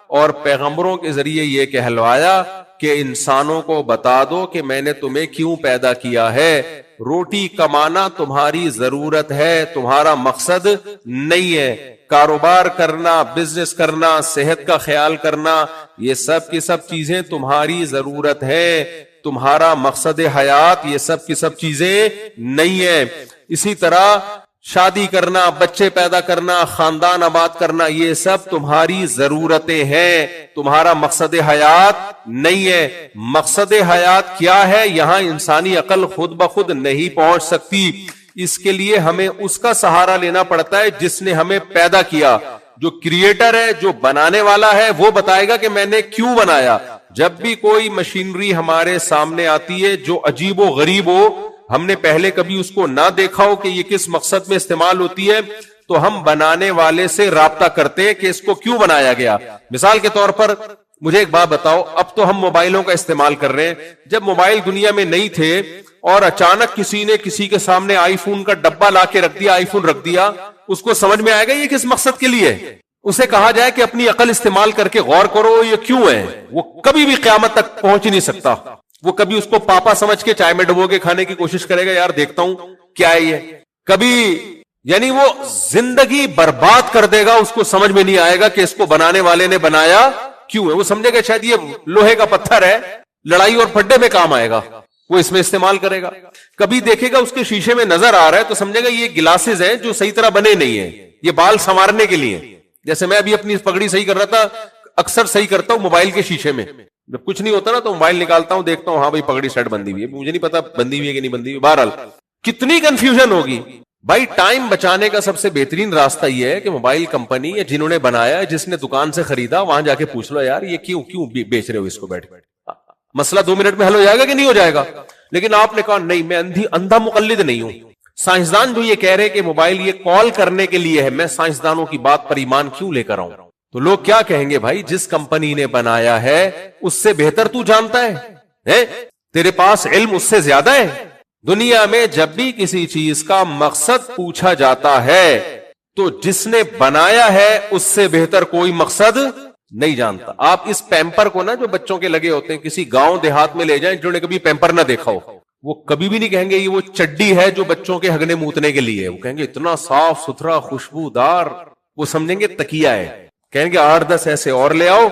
اور پیغمبروں کے ذریعے یہ کہلوایا کہ انسانوں کو بتا دو کہ میں نے تمہیں کیوں پیدا کیا ہے. روٹی کمانا تمہاری ضرورت ہے، تمہارا مقصد نہیں ہے. کاروبار کرنا، بزنس کرنا، صحت کا خیال کرنا، یہ سب کی سب چیزیں تمہاری ضرورت ہے، تمہارا مقصد حیات یہ سب کی سب چیزیں نہیں ہے. اسی طرح شادی کرنا، بچے پیدا کرنا، خاندان آباد کرنا، یہ سب تمہاری ضرورتیں ہیں، تمہارا مقصد حیات نہیں ہے. مقصد حیات کیا ہے؟ یہاں انسانی عقل خود بخود نہیں پہنچ سکتی. اس کے لیے ہمیں اس کا سہارا لینا پڑتا ہے جس نے ہمیں پیدا کیا. جو کریٹر ہے، جو بنانے والا ہے، وہ بتائے گا کہ میں نے کیوں بنایا. جب بھی کوئی مشینری ہمارے سامنے آتی ہے جو عجیب و غریب ہو، ہم نے پہلے کبھی اس کو نہ دیکھا ہو کہ یہ کس مقصد میں استعمال ہوتی ہے، تو ہم بنانے والے سے رابطہ کرتے ہیں کہ اس کو کیوں بنایا گیا. مثال کے طور پر مجھے ایک بات بتاؤ، اب تو ہم موبائلوں کا استعمال کر رہے ہیں. جب موبائل دنیا میں نہیں تھے اور اچانک کسی نے کسی کے سامنے آئی فون کا ڈبہ لا کے رکھ دیا، آئی فون رکھ دیا، اس کو سمجھ میں آئے گا یہ کس مقصد کے لیے؟ اسے کہا جائے کہ اپنی عقل استعمال کر کے غور کرو یہ کیوں ہے، وہ کبھی بھی قیامت تک پہنچ ہی نہیں سکتا. وہ کبھی اس کو پاپا سمجھ کے چائے میں ڈبو کے کھانے کی کوشش کرے گا، یار دیکھتا ہوں کیا ہے یہ. کبھی یعنی وہ زندگی برباد کر دے گا، اس کو سمجھ میں نہیں آئے گا کہ اس کو بنانے والے نے بنایا کیوں ہے. وہ سمجھے گا شاید یہ لوہے کا پتھر ہے، لڑائی اور پھڈے میں کام آئے گا، وہ اس میں استعمال کرے گا. کبھی دیکھے گا اس کے شیشے میں نظر آ رہا ہے تو سمجھے گا یہ گلاسز ہیں جو صحیح طرح بنے نہیں ہیں، یہ بال سنوارنے کے لیے. جیسے میں ابھی اپنی پگڑی صحیح کر رہا تھا، اکثر صحیح کرتا ہوں موبائل کے شیشے میں، جب کچھ نہیں ہوتا نا تو موبائل نکالتا ہوں، دیکھتا ہوں ہاں بھائی پگڑی سیٹ بندی ہوئی ہے، مجھے نہیں پتا بندی ہوئی ہے کہ نہیں بندی ہوئی، بہرحال کتنی کنفیوژن ہوگی بھائی. ٹائم بچانے کا سب سے بہترین راستہ یہ ہے کہ موبائل کمپنی یا جنہوں نے بنایا، جس نے دکان سے خریدا، وہاں جا کے پوچھ لو یار یہ کیوں بیچ رہے ہو اس کو بیٹھ بیٹھ. مسئلہ 2 منٹ میں حل ہو جائے گا کہ نہیں ہو جائے گا. لیکن آپ نے کہا نہیں میں اندھا مقلد نہیں ہوں. سائنسدان جو یہ کہہ رہے کہ موبائل یہ کال کرنے کے لیے ہے، میں سائنسدانوں کی بات پر ایمان کیوں لے کر آؤں؟ تو لوگ کیا کہیں گے؟ بھائی جس کمپنی نے بنایا ہے اس سے بہتر تو جانتا ہے، تیرے پاس علم اس سے زیادہ ہے. دنیا میں جب بھی کسی چیز کا مقصد پوچھا جاتا ہے تو جس نے بنایا ہے اس سے بہتر کوئی مقصد نہیں جانتا. آپ اس پیمپر کو نا جو بچوں کے لگے ہوتے ہیں کسی گاؤں دیہات میں لے جائیں جنہوں نے کبھی پیمپر نہ دیکھا ہو، وہ کبھی بھی نہیں کہیں گے یہ وہ چڈی ہے جو بچوں کے ہگنے موتنے کے لیے. وہ کہیں گے اتنا صاف ستھرا خوشبودار، وہ سمجھیں گے تکیہ ہے. کہیں گے 8-10 ایسے اور لے آؤ،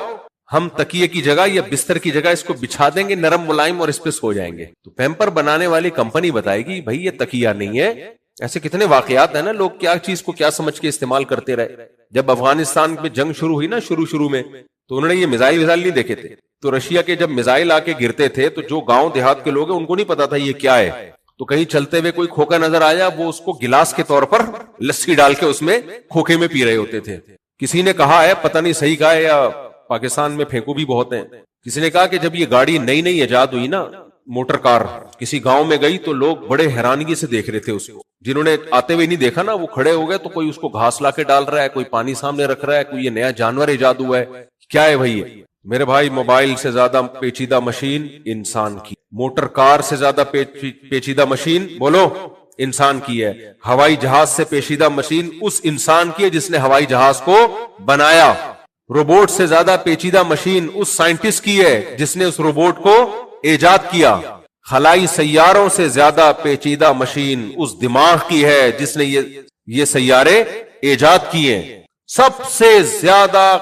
ہم تکیے کی جگہ یا بستر کی جگہ اس کو بچھا دیں گے نرم ملائم اور اس پہ سو جائیں گے. تو پیمپر بنانے والی کمپنی بتائے گی بھائی یہ تکیہ نہیں ہے. ایسے کتنے واقعات ہیں نا، لوگ کیا چیز کو کیا سمجھ کے استعمال کرتے رہے. جب افغانستان میں جنگ شروع ہوئی نا شروع میں، تو انہوں نے یہ میزائل نہیں دیکھے تھے. تو رشیا کے جب میزائل آ کے گرتے تھے تو جو گاؤں دیہات کے لوگ ہیں ان کو نہیں پتا تھا یہ کیا ہے. تو کہیں چلتے ہوئے کوئی کھوکا نظر آیا، وہ اس کو گلاس کے طور پر لسی ڈال کے اس میں کھوکے میں پی رہے ہوتے تھے. کسی نے کہا ہے، پتہ نہیں صحیح کہا ہے یا پاکستان میں پھینکو بھی بہت ہیں، کسی نے کہا کہ جب یہ گاڑی نئی ایجاد ہوئی نا، موٹر کار کسی گاؤں میں گئی تو لوگ بڑے حیرانگی سے دیکھ رہے تھے اس کو. جنہوں نے آتے ہوئے نہیں دیکھا نا وہ کھڑے ہو گئے، تو کوئی اس کو گھاس لا کے ڈال رہا ہے، کوئی پانی سامنے رکھ رہا ہے، کوئی یہ نیا جانور ایجاد ہوا ہے. کیا ہے بھائی؟ میرے بھائی موبائل سے زیادہ پیچیدہ مشین انسان کی، موٹر کار سے زیادہ پیچیدہ مشین بولو انسان کی ہے، ہوائی جہاز سے پیچیدہ مشین اس انسان کی ہے جس نے ہوائی جہاز کو بنایا، روبوٹ سے زیادہ پیچیدہ مشین اس سائنٹسٹ کی ہے جس نے اس روبوٹ کو ایجاد کیا، خلائی سیاروں سے زیادہ پیچیدہ مشین اس دماغ کی ہے جس نے یہ سیارے ایجاد کیے. سب سے زیادہ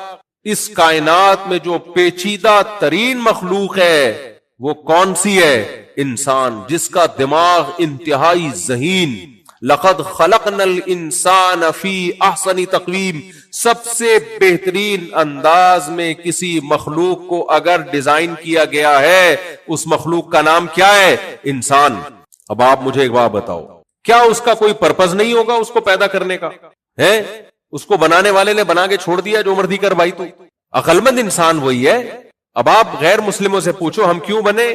اس کائنات میں جو پیچیدہ ترین مخلوق ہے وہ کون سی ہے؟ انسان، جس کا دماغ انتہائی ذہین. لقد خلقنا الانسان فی احسن تقویم، سب سے بہترین انداز میں کسی مخلوق کو اگر ڈیزائن کیا گیا ہے اس مخلوق کا نام کیا ہے؟ انسان. اب آپ مجھے ایک بات بتاؤ، کیا اس کا کوئی پرپز نہیں ہوگا اس کو پیدا کرنے کا؟ ہے اس کو بنانے والے نے بنا کے چھوڑ دیا جو مرضی کر بھائی. تو عقل مند انسان وہی ہے. اب آپ غیر مسلموں سے پوچھو ہم کیوں بنے،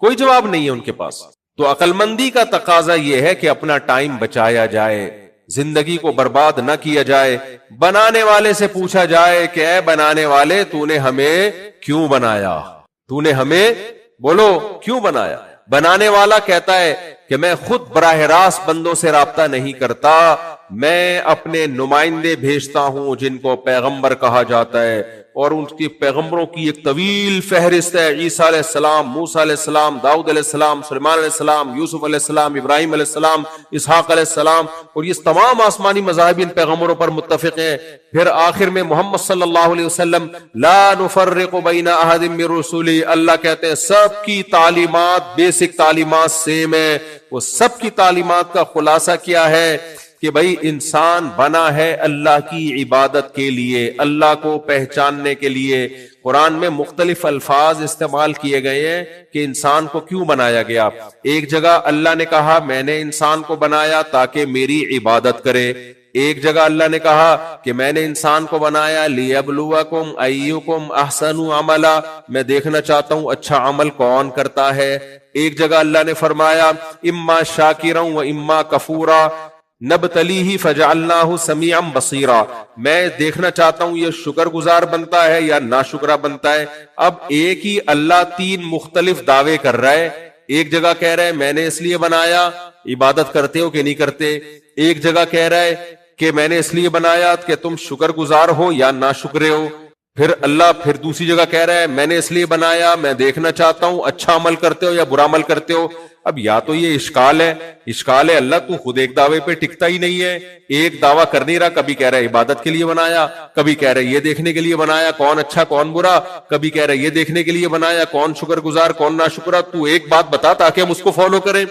کوئی جواب نہیں ہے ان کے پاس. تو عقل مندی کا تقاضا یہ ہے کہ اپنا ٹائم بچایا جائے، زندگی کو برباد نہ کیا جائے. بنانے والے سے پوچھا جائے کہ اے بنانے والے تو نے ہمیں کیوں بنایا، تو نے ہمیں بولو کیوں بنایا. بنانے والا کہتا ہے کہ میں خود براہ راست بندوں سے رابطہ نہیں کرتا، میں اپنے نمائندے بھیجتا ہوں جن کو پیغمبر کہا جاتا ہے، اور ان کی پیغمبروں کی ایک طویل فہرست ہے. عیسیٰ علیہ السلام، موسیٰ علیہ السلام، داؤد علیہ السلام، سلیمان علیہ السلام، یوسف علیہ السلام، ابراہیم علیہ السلام، اسحاق علیہ السلام، اور یہ تمام آسمانی مذاہب ان پیغمبروں پر متفق ہیں. پھر آخر میں محمد صلی اللہ علیہ وسلم لا نفرق بین احد من رسولی، اللہ کہتے ہیں سب کی تعلیمات بیسک تعلیمات سیم ہے. وہ سب کی تعلیمات کا خلاصہ کیا ہے کہ بھائی انسان بنا ہے اللہ کی عبادت کے لیے، اللہ کو پہچاننے کے لیے. قرآن میں مختلف الفاظ استعمال کیے گئے ہیں کہ انسان کو کیوں بنایا گیا. ایک جگہ اللہ نے کہا میں نے انسان کو بنایا تاکہ میری عبادت کرے. ایک جگہ اللہ نے کہا کہ میں نے انسان کو بنایا لیبلوکم ایکم احسن عملا، میں دیکھنا چاہتا ہوں اچھا عمل کون کرتا ہے. ایک جگہ اللہ نے فرمایا اما شاکرا و اما کفورا نبتلیہ فجعلناہ سمیعا بصیرا، میں دیکھنا چاہتا ہوں یہ شکر گزار بنتا ہے یا ناشکرا بنتا ہے. اب ایک ہی اللہ 3 مختلف دعوے کر رہا ہے. ایک جگہ کہہ رہا ہے میں نے اس لیے بنایا، عبادت کرتے ہو کہ نہیں کرتے. ایک جگہ کہہ رہا ہے کہ میں نے اس لیے بنایا کہ تم شکر گزار ہو یا ناشکرے ہو. پھر دوسری جگہ کہہ رہا ہے میں نے اس لیے بنایا میں دیکھنا چاہتا ہوں اچھا عمل کرتے ہو یا برا عمل کرتے ہو. اب یا تو یہ اشکال ہے اللہ تو خود ایک دعوے پہ ٹکتا ہی نہیں ہے، ایک دعویٰ کر نہیں رہا. کبھی کہہ رہا ہے عبادت کے لیے بنایا، کبھی کہہ رہا ہے یہ دیکھنے کے لیے بنایا کون اچھا کون برا، کبھی کہہ رہا ہے یہ دیکھنے کے لیے بنایا کون شکر گزار کون ناشکرا. تو ایک بات بتا تاکہ ہم اس کو فالو کریں.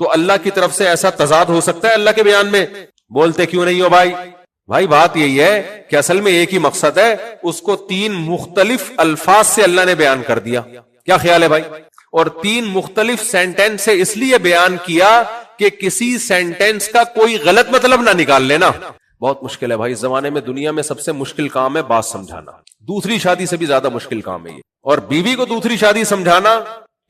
تو اللہ کی طرف سے ایسا تضاد ہو سکتا ہے اللہ کے بیان میں؟ بولتے کیوں نہیں ہو بھائی؟ بھائی بات یہی ہے کہ اصل میں ایک ہی مقصد ہے، اس کو 3 مختلف الفاظ سے اللہ نے بیان کر دیا. کیا خیال ہے بھائی؟ اور 3 مختلف سینٹینس سے اس لیے بیان کیا کہ کسی سینٹینس کا کوئی غلط مطلب نہ نکال لینا. بہت مشکل ہے بھائی اس زمانے میں، دنیا میں سب سے مشکل کام ہے بات سمجھانا. دوسری شادی سے بھی زیادہ مشکل کام ہے یہ، اور بیوی کو دوسری شادی سمجھانا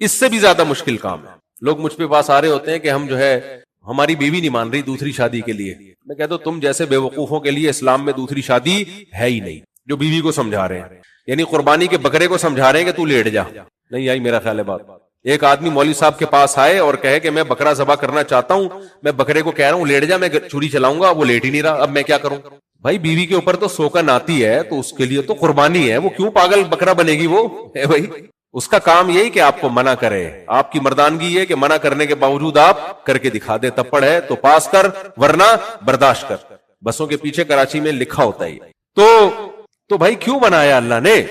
اس سے بھی زیادہ مشکل کام ہے. لوگ مجھ پہ پاس آ رہے ہوتے ہیں کہ ہم جو ہے ہماری بیوی نہیں مان رہی دوسری شادی کے لیے. میں کہتا ہوں تم جیسے بے وقوفوں کے لیے اسلام میں دوسری شادی ہے ہی نہیں جو بیوی کو سمجھا رہے ہیں. یعنی قربانی کے بکرے کو سمجھا رہے ہیں کہ تو لیٹ جا. نہیں آئی میرا خیال ہے بات. ایک آدمی مولوی صاحب کے پاس آئے اور کہے کہ میں بکرا ذبح کرنا چاہتا ہوں، میں بکرے کو کہہ رہا ہوں لیٹ جا، میں چھری چلاؤں گا، وہ لیٹ ہی نہیں رہا، اب میں کیا کروں؟ بھائی بیوی کے اوپر تو سوکن آتی ہے تو اس کے لیے تو قربانی ہے، وہ کیوں پاگل بکرا بنے گی؟ وہ ہے بھائی، اس کا کام یہی کہ آپ کو منع کرے. آپ کی مردانگی یہ کہ منع کرنے کے باوجود آپ کر کے دکھا دے. تپڑ ہے تو پاس کر ورنہ برداشت کر. بسوں کے پیچھے کراچی میں لکھا ہوتا ہے. تو بھائی کیوں بنایا اللہ نے؟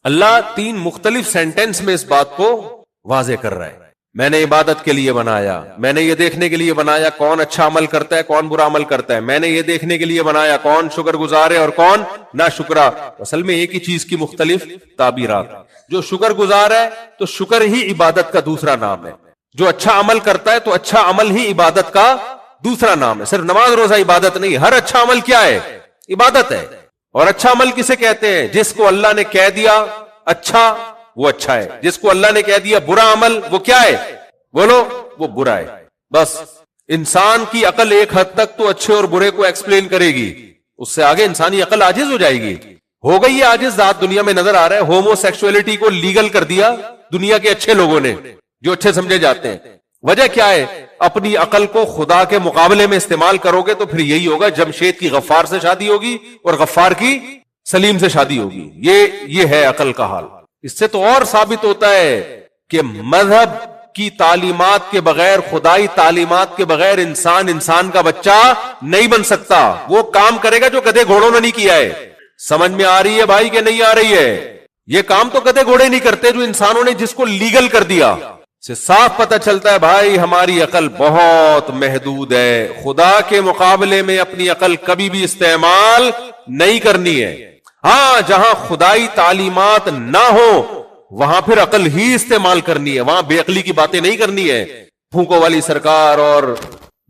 اللہ 3 مختلف سینٹینس میں اس بات کو واضح کر رہا ہے. میں نے عبادت کے لیے بنایا، میں نے یہ دیکھنے کے لیے بنایا کون اچھا عمل کرتا ہے کون برا عمل کرتا ہے، میں نے یہ دیکھنے کے لیے بنایا کون شکر گزار ہے اور کون نہ شکرا. اصل میں ایک ہی چیز کی مختلف تعبیرات. جو شکر گزار ہے تو شکر ہی عبادت کا دوسرا نام ہے. جو اچھا عمل کرتا ہے تو اچھا عمل ہی عبادت کا دوسرا نام ہے. صرف نماز روزہ عبادت نہیں، ہر اچھا عمل کیا ہے؟ عبادت ہے. اور اچھا عمل کسے کہتے ہیں؟ جس کو اللہ نے کہہ دیا اچھا وہ اچھا ہے، جس کو اللہ نے کہہ دیا برا عمل وہ کیا ہے؟ بولو، وہ برا ہے. بس انسان کی عقل ایک حد تک تو اچھے اور برے کو ایکسپلین کرے گی، اس سے آگے انسانی عقل عاجز ہو جائے گی. ہو گئی یہ عاجز ذات دنیا میں نظر آ رہا ہے. ہومو سیکسولیٹی کو لیگل کر دیا دنیا کے اچھے لوگوں نے جو اچھے سمجھے جاتے ہیں. وجہ کیا ہے؟ اپنی عقل کو خدا کے مقابلے میں استعمال کرو گے تو پھر یہی ہوگا، جمشید کی غفار سے شادی ہوگی اور غفار کی سلیم سے شادی ہوگی. یہ ہے عقل کا حال. اس سے تو اور ثابت ہوتا ہے کہ مذہب کی تعلیمات کے بغیر، خدائی تعلیمات کے بغیر انسان کا بچہ نہیں بن سکتا. وہ کام کرے گا جو گدھے گھوڑوں نے نہیں کیا ہے. سمجھ میں آ رہی ہے بھائی کہ نہیں آ رہی ہے؟ یہ کام تو گدھے گھوڑے نہیں کرتے جو انسانوں نے جس کو لیگل کر دیا. سے صاف پتہ چلتا ہے بھائی ہماری عقل بہت محدود ہے. خدا کے مقابلے میں اپنی عقل کبھی بھی استعمال نہیں کرنی ہے. ہاں جہاں خدائی تعلیمات نہ ہو وہاں پھر عقل ہی استعمال کرنی ہے، وہاں بے عقلی کی باتیں نہیں کرنی ہے. پھونکوں والی سرکار اور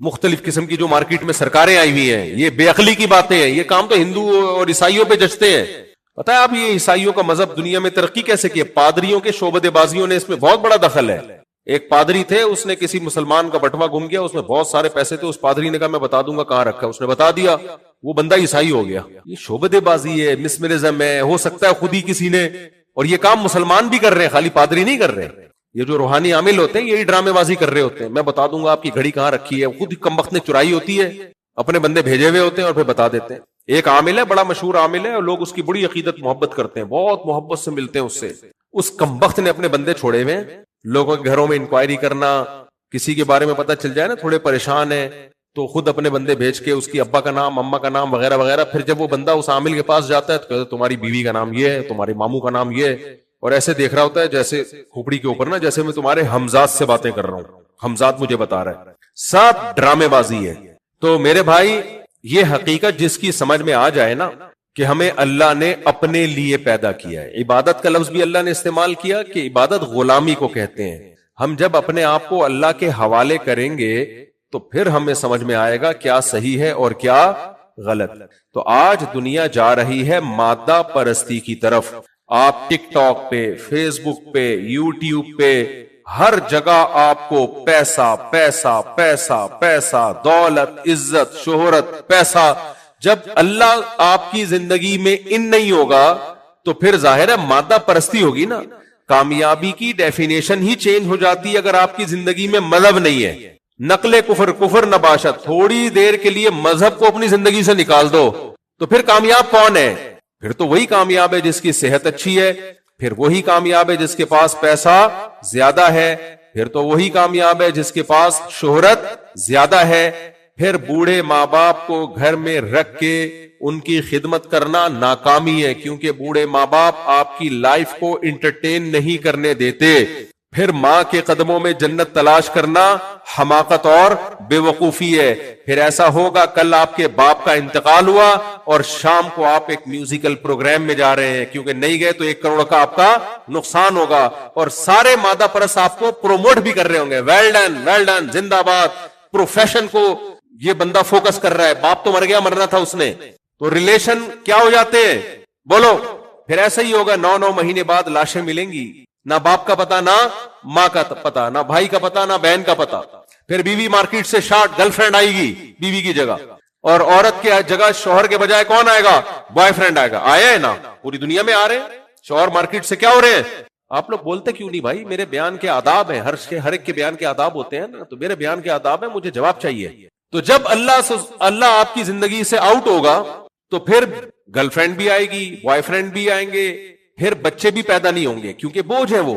مختلف قسم کی جو مارکیٹ میں سرکاریں آئی ہوئی ہیں، یہ بے عقلی کی باتیں ہیں. یہ کام تو ہندو اور عیسائیوں پہ جچتے ہیں. پتہ ہے آپ یہ عیسائیوں کا مذہب دنیا میں ترقی کیسے کی؟ پادریوں کے شعبدے بازیوں نے اس میں بہت بڑا دخل ہے. ایک پادری تھے، اس نے کسی مسلمان کا بٹوا گم گیا، اس میں بہت سارے پیسے تھے. اس پادری نے کہا میں بتا دوں گا کہاں رکھا. اس نے بتا دیا، وہ بندہ عیسائی ہو گیا. یہ شعبدے بازی ہے، مسمرزم ہے. ہو سکتا ہے خود ہی کسی نے، اور یہ کام مسلمان بھی کر رہے ہیں، خالی پادری نہیں کر رہے. یہ جو روحانی عامل ہوتے ہیں یہی ڈرامے بازی کر رہے ہوتے ہیں. میں بتا دوں گا آپ کی گھڑی کہاں رکھی ہے. خود کمبخت نے چرائی ہوتی ہے، اپنے بندے بھیجے ہوئے ہوتے ہیں اور پھر بتا دیتے ہیں. ایک عامل ہے، بڑا مشہور عامل ہے، اور لوگ اس کی بڑی عقیدت محبت کرتے ہیں، بہت محبت سے ملتے ہیں اس سے. اس کمبخت نے اپنے بندے چھوڑے ہوئے ہیں. لوگوں کے گھروں میں انکوائری کرنا، کسی کے بارے میں پتہ چل جائے نا تھوڑے پریشان ہیں تو خود اپنے بندے بھیج کے اس کی ابا کا نام، اما کا نام وغیرہ وغیرہ. پھر جب وہ بندہ اس عامل کے پاس جاتا ہے تو کہتے تمہاری بیوی کا نام یہ ہے، تمہارے ماموں کا نام یہ ہے، اور ایسے دیکھ رہا ہوتا ہے جیسے کھوپڑی کے اوپر نا، جیسے میں تمہارے ہمزاد سے باتیں کر رہا ہوں. ہمزاد مجھے بتا رہا ہے. سب ڈرامے بازی ہے. تو میرے بھائی یہ حقیقت جس کی سمجھ میں آ جائے نا کہ ہمیں اللہ نے اپنے لیے پیدا کیا ہے. عبادت کا لفظ بھی اللہ نے استعمال کیا کہ عبادت غلامی کو کہتے ہیں. ہم جب اپنے آپ کو اللہ کے حوالے کریں گے تو پھر ہمیں سمجھ میں آئے گا کیا صحیح ہے اور کیا غلط. تو آج دنیا جا رہی ہے مادہ پرستی کی طرف. آپ ٹک ٹاک پہ، فیس بک پہ، یوٹیوب پہ، ہر جگہ آپ کو پیسہ پیسہ پیسہ پیسہ، دولت، عزت، شہرت، پیسہ. جب اللہ آپ کی زندگی میں ان نہیں ہوگا تو پھر ظاہر ہے مادہ پرستی ہوگی نا. کامیابی کی ڈیفینیشن ہی چینج ہو جاتی ہے اگر آپ کی زندگی میں مذہب نہیں ہے. نقل کفر، کفر نباشت. تھوڑی دیر کے لیے مذہب کو اپنی زندگی سے نکال دو تو پھر کامیاب کون ہے؟ پھر تو وہی کامیاب ہے جس کی صحت اچھی ہے، پھر وہی کامیاب ہے جس کے پاس پیسہ زیادہ ہے، پھر تو وہی کامیاب ہے جس کے پاس شہرت زیادہ ہے. پھر بوڑھے ماں باپ کو گھر میں رکھ کے ان کی خدمت کرنا ناکامی ہے، کیونکہ بوڑھے ماں باپ آپ کی لائف کو انٹرٹین نہیں کرنے دیتے. پھر ماں کے قدموں میں جنت تلاش کرنا حماقت اور بے وقوفی ہے. پھر ایسا ہوگا کل آپ کے باپ کا انتقال ہوا اور شام کو آپ ایک میوزیکل پروگرام میں جا رہے ہیں, کیونکہ نہیں گئے تو 1 کروڑ کا آپ کا نقصان ہوگا, اور سارے مادہ پرست آپ کو پروموٹ بھی کر رہے ہوں گے, ویل ڈن زندہ باد, پروفیشن کو یہ بندہ فوکس کر رہا ہے. باپ تو مر گیا, مرنا تھا اس نے, تو ریلیشن کیا ہو جاتے ہیں بولو. پھر ایسا ہی ہوگا 9 مہینے بعد لاشیں ملیں گی, نہ باپ کا پتا, نہ ماں کا پتا, نہ بھائی کا پتا, نہ بہن کا پتا. پھر بیوی مارکیٹ سے شارٹ گرل فرینڈ آئے گی بیوی کی جگہ, اور عورت کی جگہ شوہر کے بجائے کون آئے گا, بوائے فرینڈ آئے گا. آیا ہے نا, پوری دنیا میں آ رہے ہیں. شوہر مارکیٹ سے کیا ہو رہے ہیں, آپ لوگ بولتے کیوں نہیں بھائی, میرے بیان کے آداب ہیں, ہر ایک کے بیان کے آداب ہوتے ہیں نا, تو میرے بیان کے آداب ہیں, مجھے جواب چاہیے. تو جب اللہ آپ کی زندگی سے آؤٹ ہوگا تو پھر گرل فرینڈ بھی آئے گی, بوائے فرینڈ بھی آئیں گے, پھر بچے بھی پیدا نہیں ہوں گے, کیونکہ بوجھ ہے وہ,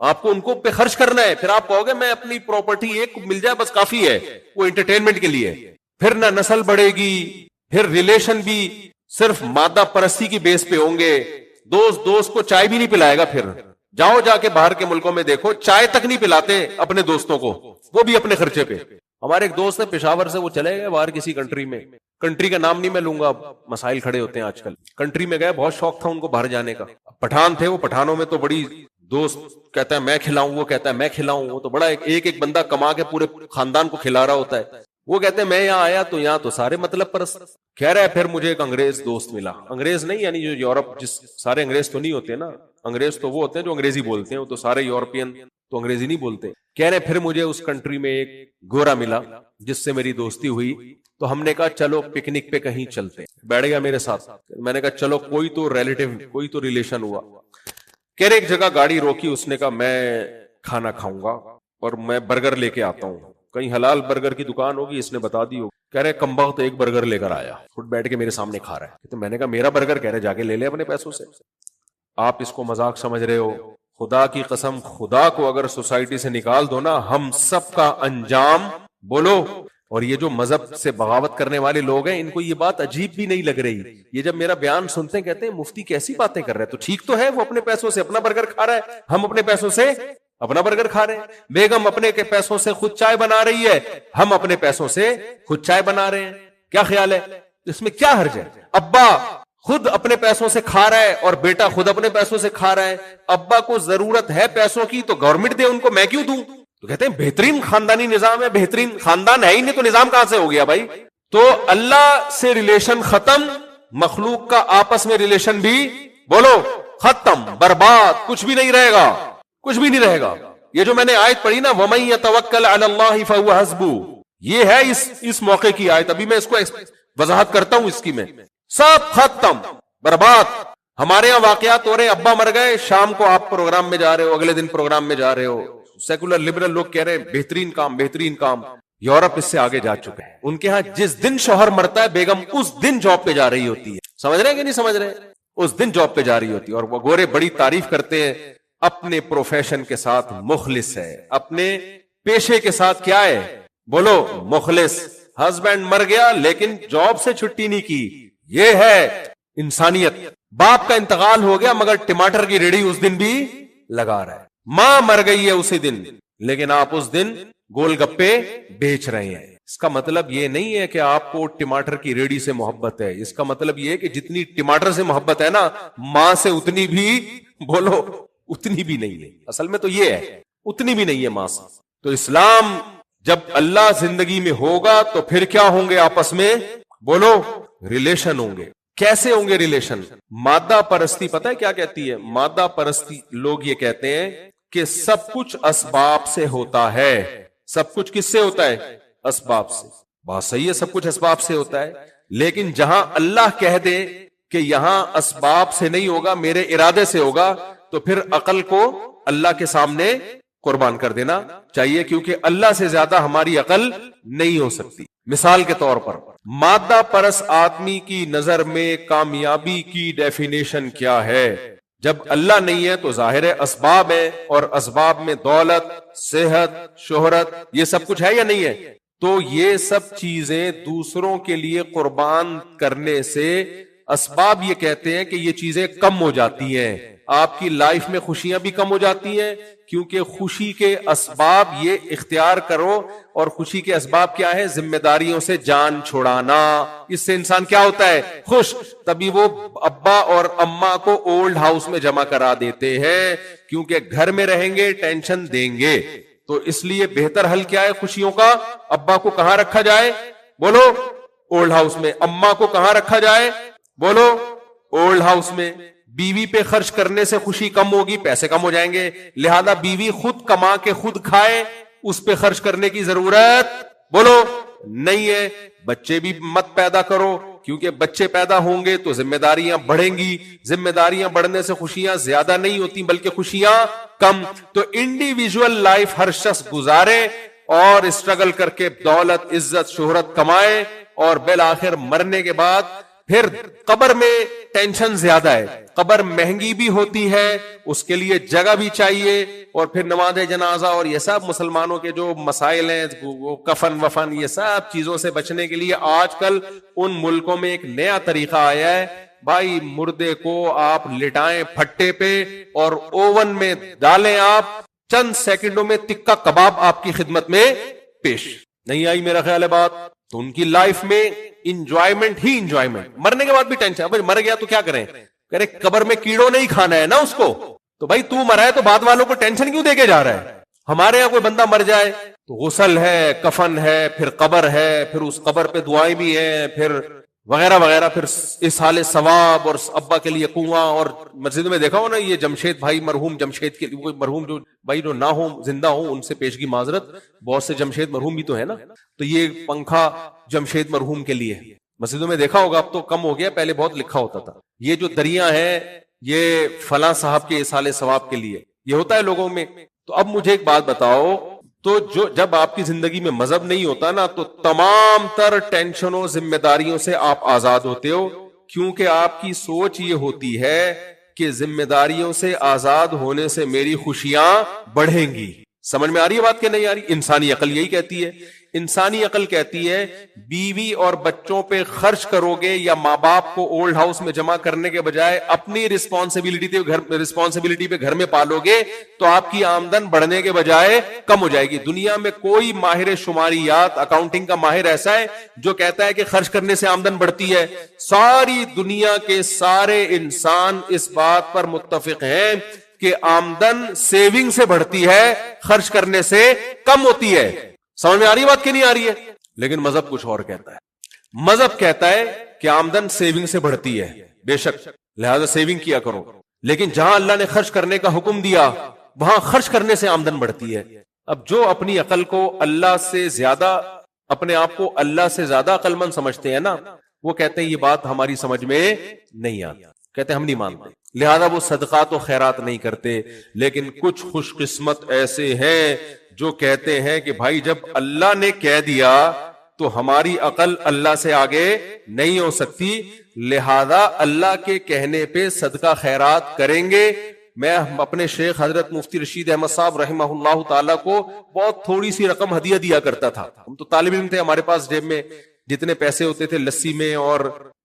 آپ کو ان کو پہ خرچ کرنا ہے. پھر آپ کہو گے میں اپنی پراپرٹی ایک مل جائے بس کافی ہے, وہ انٹرٹینمنٹ کے لیے. پھر نہ نسل بڑھے گی, پھر ریلیشن بھی صرف مادہ پرستی کی بیس پہ ہوں گے. دوست کو چائے بھی نہیں پلائے گا. پھر جاؤ جا کے باہر کے ملکوں میں دیکھو, چائے تک نہیں پلاتے اپنے دوستوں کو, وہ بھی اپنے خرچے پہ. ہمارے ایک دوست ہے پشاور سے, وہ چلے گئے باہر کسی کنٹری میں, کنٹری کا نام نہیں میں لوں گا, مسائل کھڑے ہوتے ہیں آج کل. کنٹری میں گئے, بہت شوق تھا ان کو باہر جانے کا. پٹھان تھے وہ, پٹھانوں میں تو بڑی دوست کہتا ہے میں کھلاؤں, وہ کہتا ہے میں کھلاؤں, وہ تو بڑا ایک بندہ کما کے پورے خاندان کو کھلا رہا ہوتا ہے. وہ کہتے ہیں میں یہاں آیا تو یہاں تو سارے مطلب پرست. کہہ رہا ہے پھر مجھے ایک انگریز دوست ملا, انگریز نہیں یعنی جو یورپ, جس سارے انگریز تو نہیں ہوتے نا, انگریز تو وہ ہوتے ہیں جو انگریزی بولتے ہیں, وہ تو سارے یورپین تو انگریزی نہیں بولتے. کہہ رہے پھر مجھے اس کنٹری میں ایک گورا ملا جس سے میری دوستی ہوئی, تو ہم نے کہا چلو پکنک پہ کہیں چلتے. بیٹھ گیا میرے ساتھ, میں نے کہا چلو کوئی تو ریلیٹو, کوئی تو ریلیشن ہوا. کہہ رہے ایک جگہ گاڑی روکی, اس نے کہا میں کھانا کھاؤں گا اور میں برگر لے کے آتا ہوں, کہیں حلال برگر کی دکان ہوگی, اس نے بتا دی ہوگی. کہہ رہے کمبخت ایک برگر لے کر آیا, خود بیٹھ کے میرے سامنے کھا رہا ہے. تو میں نے کہا میرا برگر, کہہ رہے جا کے لے لے اپنے پیسوں سے, آپ اس کو مذاق سمجھ رہے ہو. خدا کی قسم, خدا کو اگر سوسائٹی سے نکال دو نا, ہم سب کا انجام بولو. اور یہ جو مذہب سے بغاوت کرنے والے لوگ ہیں, ان کو یہ بات عجیب بھی نہیں لگ رہی. یہ جب میرا بیان سنتے ہیں کہتے ہیں مفتی کیسی باتیں کر رہے ہیں, تو ٹھیک تو ہے, وہ اپنے پیسوں سے اپنا برگر کھا رہا ہے, ہم اپنے پیسوں سے اپنا برگر کھا رہے ہیں. بیگم اپنے کے پیسوں سے خود چائے بنا رہی ہے, ہم اپنے پیسوں سے خود چائے بنا رہے ہیں. کیا خیال ہے, اس میں کیا حرج ہے؟ ابا خود اپنے پیسوں سے کھا رہا ہے اور بیٹا خود اپنے پیسوں سے کھا رہا ہے. ابا کو ضرورت ہے پیسوں کی تو گورنمنٹ دے ان کو, میں کیوں دوں؟ تو کہتے ہیں بہترین خاندانی نظام ہے. بہترین خاندان ہے ہی نہیں تو نظام کہاں سے ہو گیا بھائی؟ تو اللہ سے ریلیشن ختم, مخلوق کا آپس میں ریلیشن بھی بولو ختم, برباد, کچھ بھی نہیں رہے گا, کچھ بھی نہیں رہے گا. یہ جو میں نے آیت پڑھی نا, وَمَن يَتَوَكَّلْ عَلَى اللَّهِ فَهُوَ حَسْبُهُ, یہ ہے اس موقع کی آیت. ابھی میں اس کو وضاحت کرتا ہوں اس کی. میں سب ختم, برباد. ہمارے یہاں واقعات ہو رہے, ابا مر گئے, شام کو آپ پروگرام میں جا رہے ہو, اگلے دن پروگرام میں جا رہے ہو. سیکولر لبرل لوگ کہہ رہے ہیں بہترین کام, بہترین کام. یورپ اس سے آگے جا چکے ہیں. ان کے ہاں جس دن شوہر مرتا ہے, بیگم اس دن جاب پہ جا رہی ہوتی ہے. سمجھ رہے ہیں کہ نہیں سمجھ رہے؟ اس دن جاب پہ جا رہی ہوتی ہے. اور وہ گورے بڑی تعریف کرتے ہیں, اپنے پروفیشن کے ساتھ مخلص ہے, اپنے پیشے کے ساتھ کیا ہے بولو مخلص. ہسبینڈ مر گیا لیکن جاب سے چھٹی نہیں کی, یہ ہے انسانیت. باپ کا انتقال ہو گیا مگر ٹماٹر کی ریڑھی اس دن بھی لگا رہا ہے. ماں مر گئی ہے اسی دن, لیکن آپ اس دن گول گپے بیچ رہے ہیں. اس کا مطلب یہ نہیں ہے کہ آپ کو ٹماٹر کی ریڑھی سے محبت ہے. اس کا مطلب یہ ہے کہ جتنی ٹماٹر سے محبت ہے نا, ماں سے اتنی بھی بولو اتنی بھی نہیں ہے. اصل میں تو یہ ہے, اتنی بھی نہیں ہے ماں سے. تو اسلام جب اللہ زندگی میں ہوگا تو پھر کیا ہوں گے آپس میں بولو ریلیشن ہوں گے. کیسے ہوں گے ریلیشن؟ مادہ پرستی پتہ ہے کیا کہتی ہے؟ مادہ پرستی لوگ یہ کہتے ہیں کہ سب کچھ اسباب سے ہوتا ہے. سب کچھ کس سے ہوتا ہے؟ اسباب سے. بات صحیح ہے, سب کچھ اسباب سے ہوتا ہے, لیکن جہاں اللہ کہہ دے کہ یہاں اسباب سے نہیں ہوگا, میرے ارادے سے ہوگا, تو پھر عقل کو اللہ کے سامنے قربان کر دینا چاہیے, کیونکہ اللہ سے زیادہ ہماری عقل نہیں ہو سکتی. مثال کے طور پر مادہ پرس آدمی کی نظر میں کامیابی کی ڈیفینیشن کیا ہے؟ جب اللہ نہیں ہے تو ظاہر ہے اسباب ہے, اور اسباب میں دولت, صحت, شہرت, یہ سب کچھ ہے یا نہیں ہے؟ تو یہ سب چیزیں دوسروں کے لیے قربان کرنے سے اسباب یہ کہتے ہیں کہ یہ چیزیں کم ہو جاتی ہیں، آپ کی لائف میں خوشیاں بھی کم ہو جاتی ہیں، کیونکہ خوشی کے اسباب یہ اختیار کرو، اور خوشی کے اسباب کیا ہے؟ ذمہ داریوں سے جان چھڑانا، اس سے انسان کیا ہوتا ہے؟ خوش۔ تبھی وہ ابا اور اماں کو اولڈ ہاؤس میں جمع کرا دیتے ہیں، کیونکہ گھر میں رہیں گے ٹینشن دیں گے، تو اس لیے بہتر حل کیا ہے خوشیوں کا؟ ابا کو کہاں رکھا جائے؟ بولو اولڈ ہاؤس میں۔ اماں کو کہاں رکھا جائے؟ بولو اولڈ ہاؤس میں۔ بیوی پہ خرچ کرنے سے خوشی کم ہوگی، پیسے کم ہو جائیں گے، لہذا بیوی خود کما کے خود کھائے، اس پہ خرچ کرنے کی ضرورت بولو نہیں ہے۔ بچے بھی مت پیدا کرو، کیونکہ بچے پیدا ہوں گے تو ذمہ داریاں بڑھیں گی، ذمہ داریاں بڑھنے سے خوشیاں زیادہ نہیں ہوتی بلکہ خوشیاں کم۔ تو انڈیویجول لائف ہر شخص گزارے اور اسٹرگل کر کے دولت، عزت، شہرت کمائے، اور بالآخر مرنے کے بعد پھر قبر میں ٹینشن زیادہ ہے، قبر مہنگی بھی ہوتی ہے، اس کے لیے جگہ بھی چاہیے، اور پھر نماز جنازہ اور یہ سب مسلمانوں کے جو مسائل ہیں، وہ کفن وفن، یہ سب چیزوں سے بچنے کے لیے آج کل ان ملکوں میں ایک نیا طریقہ آیا ہے، بھائی مردے کو آپ لٹائیں پھٹے پہ اور اوون میں ڈالیں، آپ چند سیکنڈوں میں تکہ کباب آپ کی خدمت میں پیش۔ نہیں آئی میرا خیال ہے بات؟ تو ان کی لائف میں انجوائمنٹ ہی انجوائمنٹ، مرنے کے بعد بھی ٹینشن، بھائی مر گیا تو کیا کریں؟ کرے قبر میں کیڑوں نہیں کھانا ہے نا اس کو، تو بھائی تو مرا ہے تو بعد والوں کو ٹینشن کیوں دے کے جا رہا ہے؟ ہمارے یہاں کوئی بندہ مر جائے تو غسل ہے، کفن ہے، پھر قبر ہے، پھر اس قبر پہ دعائیں بھی ہیں، پھر وغیرہ وغیرہ، پھر اصحال ثواب، اور ابا کے لیے کنواں، اور مسجد میں دیکھا ہو نا یہ جمشید بھائی، مرحوم جمشید کے لیے، مرحوم جو بھائی جو نہ ہوں زندہ ہوں ان سے پیشگی معذرت، بہت سے جمشید مرحوم بھی تو ہے نا، تو یہ پنکھا جمشید مرحوم کے لیے مسجدوں میں دیکھا ہوگا، اب تو کم ہو گیا، پہلے بہت لکھا ہوتا تھا، یہ جو دریا ہے یہ فلاں صاحب کے اصحال ثواب کے لیے، یہ ہوتا ہے لوگوں میں۔ تو اب مجھے ایک بات بتاؤ، تو جب آپ کی زندگی میں مذہب نہیں ہوتا نا، تو تمام تر ٹینشنوں، ذمہ داریوں سے آپ آزاد ہوتے ہو، کیونکہ آپ کی سوچ یہ ہوتی ہے کہ ذمہ داریوں سے آزاد ہونے سے میری خوشیاں بڑھیں گی۔ سمجھ میں آ رہی ہے بات کہ نہیں آ رہی؟ انسانی عقل یہی کہتی ہے، انسانی عقل کہتی ہے بیوی اور بچوں پہ خرچ کرو گے یا ماں باپ کو اولڈ ہاؤس میں جمع کرنے کے بجائے اپنی رسپانسبلٹی پہ گھر میں پالو گے تو آپ کی آمدن بڑھنے کے بجائے کم ہو جائے گی۔ دنیا میں کوئی ماہر شماریات، اکاؤنٹنگ کا ماہر ایسا ہے جو کہتا ہے کہ خرچ کرنے سے آمدن بڑھتی ہے؟ ساری دنیا کے سارے انسان اس بات پر متفق ہیں کہ آمدن سیونگ سے بڑھتی ہے، خرچ کرنے سے کم ہوتی ہے۔ سمجھ میں آ رہی بات کہ نہیں آ رہی ہے؟ لیکن مذہب کچھ اور کہتا ہے۔ مذہب کہتا ہے کہ آمدن سیونگ سے بڑھتی ہے، بے شک، لہذا سیونگ کیا کرو، لیکن جہاں اللہ نے خرچ کرنے کا حکم دیا وہاں خرچ کرنے سے آمدن بڑھتی ہے۔ اب جو اپنی عقل کو اللہ سے زیادہ، اپنے آپ کو اللہ سے زیادہ عقل مند سمجھتے ہیں نا، وہ کہتے ہیں یہ بات ہماری سمجھ میں نہیں آتی، کہتے ہیں ہم نہیں مانتے، لہذا وہ صدقات و خیرات نہیں کرتے۔ لیکن کچھ خوش قسمت ایسے ہیں جو کہتے ہیں کہ بھائی جب اللہ نے کہہ دیا تو ہماری عقل اللہ سے آگے نہیں ہو سکتی، لہذا اللہ کے کہنے پہ صدقہ خیرات کریں گے۔ میں اپنے شیخ حضرت مفتی رشید احمد صاحب رحمہ اللہ تعالیٰ کو بہت تھوڑی سی رقم ہدیہ دیا کرتا تھا، ہم تو طالب علم تھے، ہمارے پاس جیب میں جتنے پیسے ہوتے تھے لسی میں اور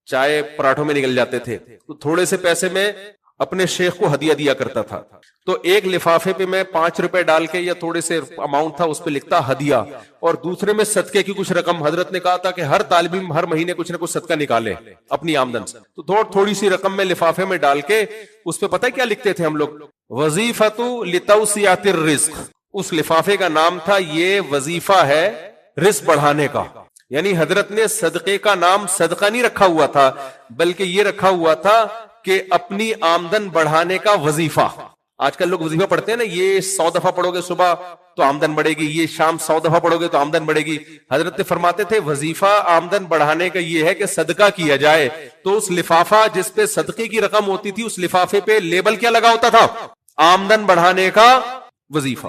چائے پراٹھوں میں نکل جاتے تھے، تو تھوڑے سے پیسے میں اپنے شیخ کو ہدیہ دیا کرتا تھا۔ تو ایک لفافے پہ میں 5 روپے ڈال کے یا تھوڑے سے اماؤنٹ تھا اس پہ لکھتا ہدیہ، اور دوسرے میں صدقے کی کچھ رقم۔ حضرت نے کہا تھا کہ ہر طالب علم ہر مہینے کچھ نہ کچھ صدقہ نکالے اپنی آمدن سے، تو تھوڑی سی رقم میں لفافے میں ڈال کے اس پہ پتہ ہے کیا لکھتے تھے ہم لوگ؟ وظیفۃ لتوسعۃ الرزق۔ اس لفافے کا نام تھا یہ وظیفہ ہے رزق بڑھانے کا، یعنی حضرت نے صدقے کا نام صدقہ نہیں رکھا ہوا تھا بلکہ یہ رکھا ہوا تھا کہ اپنی آمدن بڑھانے کا وظیفہ۔ آج کل لوگ وظیفہ پڑھتے ہیں نا، یہ 100 دفعہ پڑھو گے صبح تو آمدن بڑھے گی، یہ شام 100 دفعہ پڑھو گے تو آمدن بڑھے گی۔ حضرت فرماتے تھے وظیفہ آمدن بڑھانے کا یہ ہے کہ صدقہ کیا جائے۔ تو اس لفافہ جس پہ صدقے کی رقم ہوتی تھی اس لفافے پہ لیبل کیا لگا ہوتا تھا؟ آمدن بڑھانے کا وظیفہ،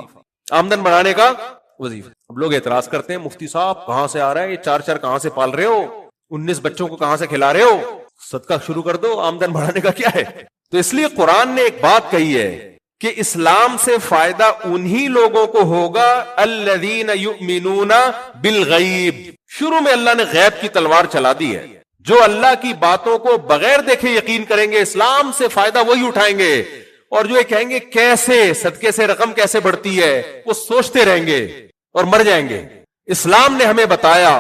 آمدن بڑھانے کا وظیفہ۔ اب لوگ اعتراض کرتے ہیں مفتی صاحب کہاں سے آ رہا ہے یہ 4 کہاں سے پال رہے ہو، 19 بچوں کو کہاں سے کھلا رہے ہو، صدقہ شروع کر دو، آمدن بڑھانے کا کیا ہے؟ تو اس لیے قرآن نے ایک بات کہی ہے کہ اسلام سے فائدہ انہی لوگوں کو ہوگا الذین یؤمنون بالغیب۔ شروع میں اللہ نے غیب کی تلوار چلا دی ہے، جو اللہ کی باتوں کو بغیر دیکھے یقین کریں گے، اسلام سے فائدہ وہی اٹھائیں گے، اور جو یہ کہیں گے کیسے صدقے سے رقم کیسے بڑھتی ہے، وہ سوچتے رہیں گے اور مر جائیں گے۔ اسلام نے ہمیں بتایا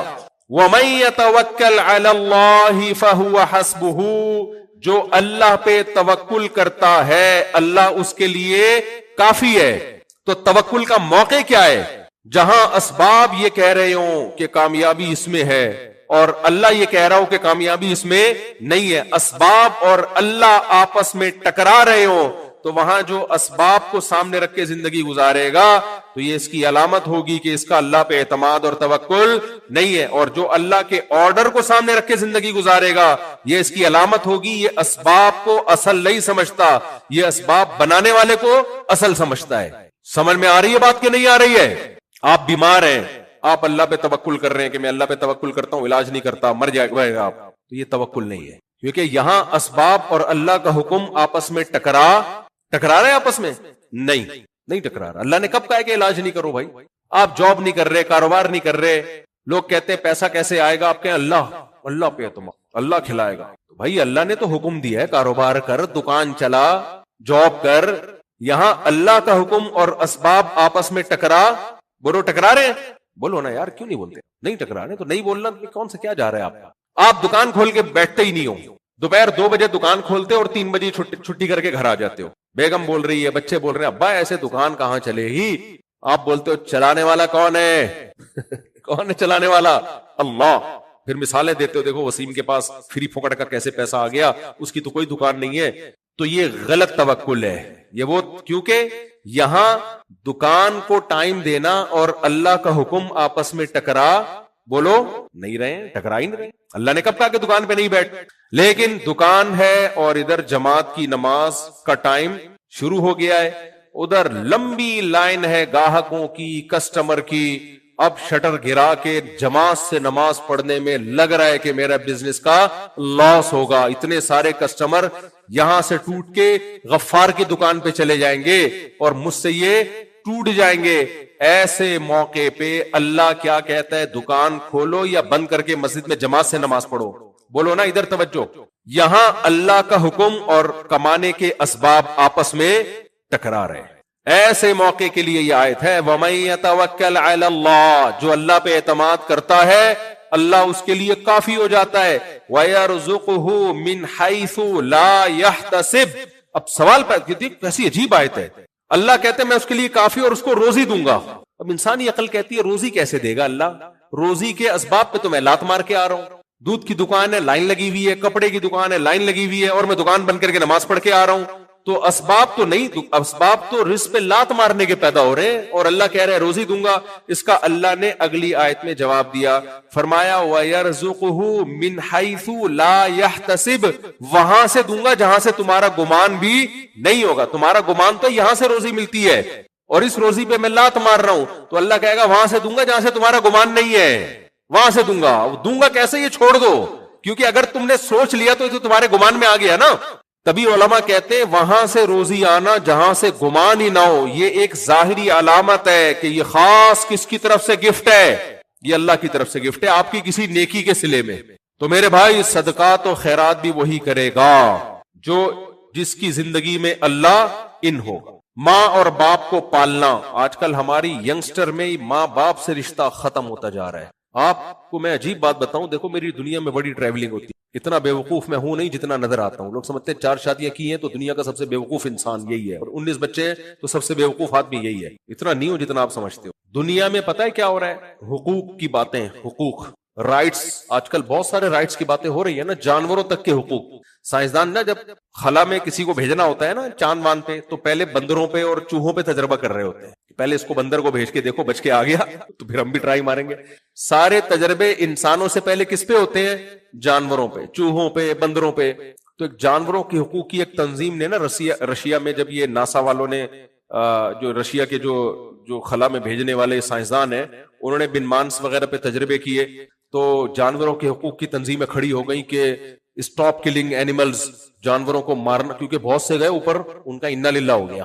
وَمَن يَتَوَكَّلْ عَلَى اللَّهِ فَهُوَ حَسْبُهُ، جو اللہ پہ توکل کرتا ہے اللہ اس کے لیے کافی ہے۔ تو توکل کا موقع کیا ہے؟ جہاں اسباب یہ کہہ رہے ہوں کہ کامیابی اس میں ہے اور اللہ یہ کہہ رہا ہو کہ کامیابی اس میں نہیں ہے، اسباب اور اللہ آپس میں ٹکرا رہے ہوں، تو وہاں جو اسباب کو سامنے رکھ کے زندگی گزارے گا تو یہ اس کی علامت ہوگی کہ اس کا اللہ پہ اعتماد اور توکل نہیں ہے، اور جو اللہ کے آرڈر کو سامنے رکھ کے زندگی گزارے گا یہ اس کی علامت ہوگی یہ اسباب کو اصل نہیں سمجھتا، یہ اسباب بنانے والے کو اصل سمجھتا ہے۔ سمجھ میں آ رہی ہے بات کہ نہیں آ رہی ہے؟ آپ بیمار ہیں، آپ اللہ پہ توکل کر رہے ہیں کہ میں اللہ پہ توکل کرتا ہوں، علاج نہیں کرتا، مر جائے گا آپ، تو یہ توکل نہیں ہے، کیونکہ یہاں اسباب اور اللہ کا حکم آپس میں ٹکرا رہے ہیں، آپس میں نہیں ٹکرا رہا۔ اللہ نے کب کہا ہے کہ علاج نہیں کرو؟ بھائی آپ جاب نہیں کر رہے، کاروبار نہیں کر رہے، لوگ کہتے ہیں پیسہ کیسے آئے گا، آپ کہیں اللہ پہ اعتماد، اللہ کھلائے گا۔ بھائی اللہ نے تو حکم دیا ہے کاروبار کر، دکان چلا، جاب کر، یہاں اللہ کا حکم اور اسباب آپس میں بولو ٹکرا رہے ہیں؟ بولو نا یار، کیوں نہیں بولتے؟ نہیں ٹکرا رہے تو نہیں بولنا، کون سے کیا جا رہا ہے آپ دکان کھول کے بیٹھتے ہی نہیں ہو، دوپہر 2 بجے دکان کھولتے اور 3 بجے چھٹی کر کے گھر آ جاتے ہو، بیگم بول رہی ہے، بچے بول رہے ہیں ابا ایسے دکان کہاں چلے گی، آپ بولتے ہو چلانے والا کون ہے؟ کون ہے چلانے والا؟ اللہ۔ پھر مثالیں دیتے ہو، دیکھو وسیم کے پاس فری پھوکٹ کا کیسے پیسہ آ گیا، اس کی تو کوئی دکان نہیں ہے۔ تو یہ غلط توکل ہے، یہ وہ، کیونکہ یہاں دکان کو ٹائم دینا اور اللہ کا حکم آپس میں بولو نہیں رہے، ٹکرا ہی نہیں رہے۔ اللہ نے کب کہا کہ دکان پہ نہیں بیٹھ، لیکن دکان ہے اور ادھر جماعت کی نماز کا ٹائم شروع ہو گیا ہے، ادھر لمبی لائن ہے گاہکوں کی، کسٹمر کی، اب شٹر گرا کے جماعت سے نماز پڑھنے میں لگ رہا ہے کہ میرا بزنس کا لاس ہوگا، اتنے سارے کسٹمر یہاں سے ٹوٹ کے غفار کی دکان پہ چلے جائیں گے اور مجھ سے یہ ٹوٹ جائیں گے۔ ایسے موقع پہ اللہ کیا کہتا ہے؟ دکان کھولو یا بند کر کے مسجد میں جماعت سے نماز پڑھو۔ بولو نا ادھر توجہ، یہاں اللہ کا حکم اور کمانے کے اسباب آپس میں ٹکرا رہے ہیں۔ ایسے موقع کے لیے یہ آیت ہے وَمَن يَتَوَكَّلْ عَلَى اللَّهِ، جو اللہ پہ اعتماد کرتا ہے اللہ اس کے لیے کافی ہو جاتا ہے۔ وَيَرْزُقُهُ مِنْ حَيْثُ لَا يَحْتَسِبُ۔ اب سوال کیسی عجیب آیت ہے، اللہ کہتے ہیں میں اس کے لیے کافی اور اس کو روزی دوں گا۔ اب انسانی عقل کہتی ہے روزی کیسے دے گا اللہ؟ روزی کے اسباب پہ تو میں لات مار کے آ رہا ہوں، دودھ کی دکان ہے لائن لگی ہوئی ہے، کپڑے کی دکان ہے لائن لگی ہوئی ہے، اور میں دکان بند کر کے نماز پڑھ کے آ رہا ہوں، تو اسباب تو نہیں، اسباب تو رزق پہ لات مارنے کے پیدا ہو رہے ہیں، اور اللہ کہہ رہے ہیں روزی دوں گا۔ اس کا اللہ نے اگلی آیت میں جواب دیا، فرمایا وَيَرْزُقُهُ مِنْ حَيْثُ لَا يَحْتَسِبُ، وہاں سے دوں گا جہاں سے تمہارا گمان بھی نہیں ہوگا۔ تمہارا گمان تو یہاں سے روزی ملتی ہے اور اس روزی پہ میں لات مار رہا ہوں، تو اللہ کہے گا وہاں سے دوں گا جہاں سے تمہارا گمان نہیں ہے، وہاں سے دوں گا کیسے؟ یہ چھوڑ دو، کیونکہ اگر تم نے سوچ لیا تو یہ تو تمہارے گمان میں آ گیا نا۔ تبھی علماء کہتے ہیں وہاں سے روزی آنا جہاں سے گمان ہی نہ ہو، یہ ایک ظاہری علامت ہے کہ یہ خاص کس کی طرف سے گفٹ ہے؟ یہ اللہ کی طرف سے گفٹ ہے، آپ کی کسی نیکی کے صلے میں۔ تو میرے بھائی صدقات و خیرات بھی وہی کرے گا جس کی زندگی میں اللہ ان ہو۔ ماں اور باپ کو پالنا، آج کل ہماری ینگسٹر میں ماں باپ سے رشتہ ختم ہوتا جا رہا ہے۔ آپ کو میں عجیب بات بتاؤں، دیکھو میری دنیا میں بڑی ٹریولنگ ہوتی ہے، اتنا بے وقوف میں ہوں نہیں جتنا نظر آتا ہوں۔ لوگ سمجھتے ہیں 4 شادیاں کی ہیں تو دنیا کا سب سے بے وقوف انسان یہی ہے، اور 19 بچے تو سب سے بے وقوف آدمی یہی ہے۔ اتنا نہیں ہوں جتنا آپ سمجھتے ہو۔ دنیا میں پتہ ہے کیا ہو رہا ہے؟ حقوق کی باتیں، حقوق، رائٹس، آج کل بہت سارے رائٹس کی باتیں ہو رہی ہے نا، جانوروں تک کے حقوق۔ سائنسدان نا جب خلا میں کسی کو بھیجنا ہوتا ہے نا چاند وان پہ، تو پہلے بندروں پہ اور چوہوں پہ تجربہ کر رہے ہوتے ہیں، پہلے اس کو بندر کو بھیج کے دیکھو بچ کے آ گیا تو پھر ہم بھی ٹرائی ماریں گے۔ سارے تجربے انسانوں سے پہلے کس پہ ہوتے ہیں؟ جانوروں پہ، چوہوں پہ، بندروں پہ۔ تو ایک جانوروں کی حقوق کی ایک تنظیم نے نا رشیا میں، جب یہ ناسا والوں نے جو رشیا کے جو خلا میں بھیجنے والے سائنسدان ہیں انہوں نے بن مانس وغیرہ پہ تجربے کیے، تو جانوروں کے حقوق کی تنظیمیں کھڑی ہو گئیں کہ اسٹاپ کلنگ اینیملز، جانوروں کو مارنا، کیونکہ بہت سے گئے اوپر ان کا انا للہ ہو گیا،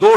2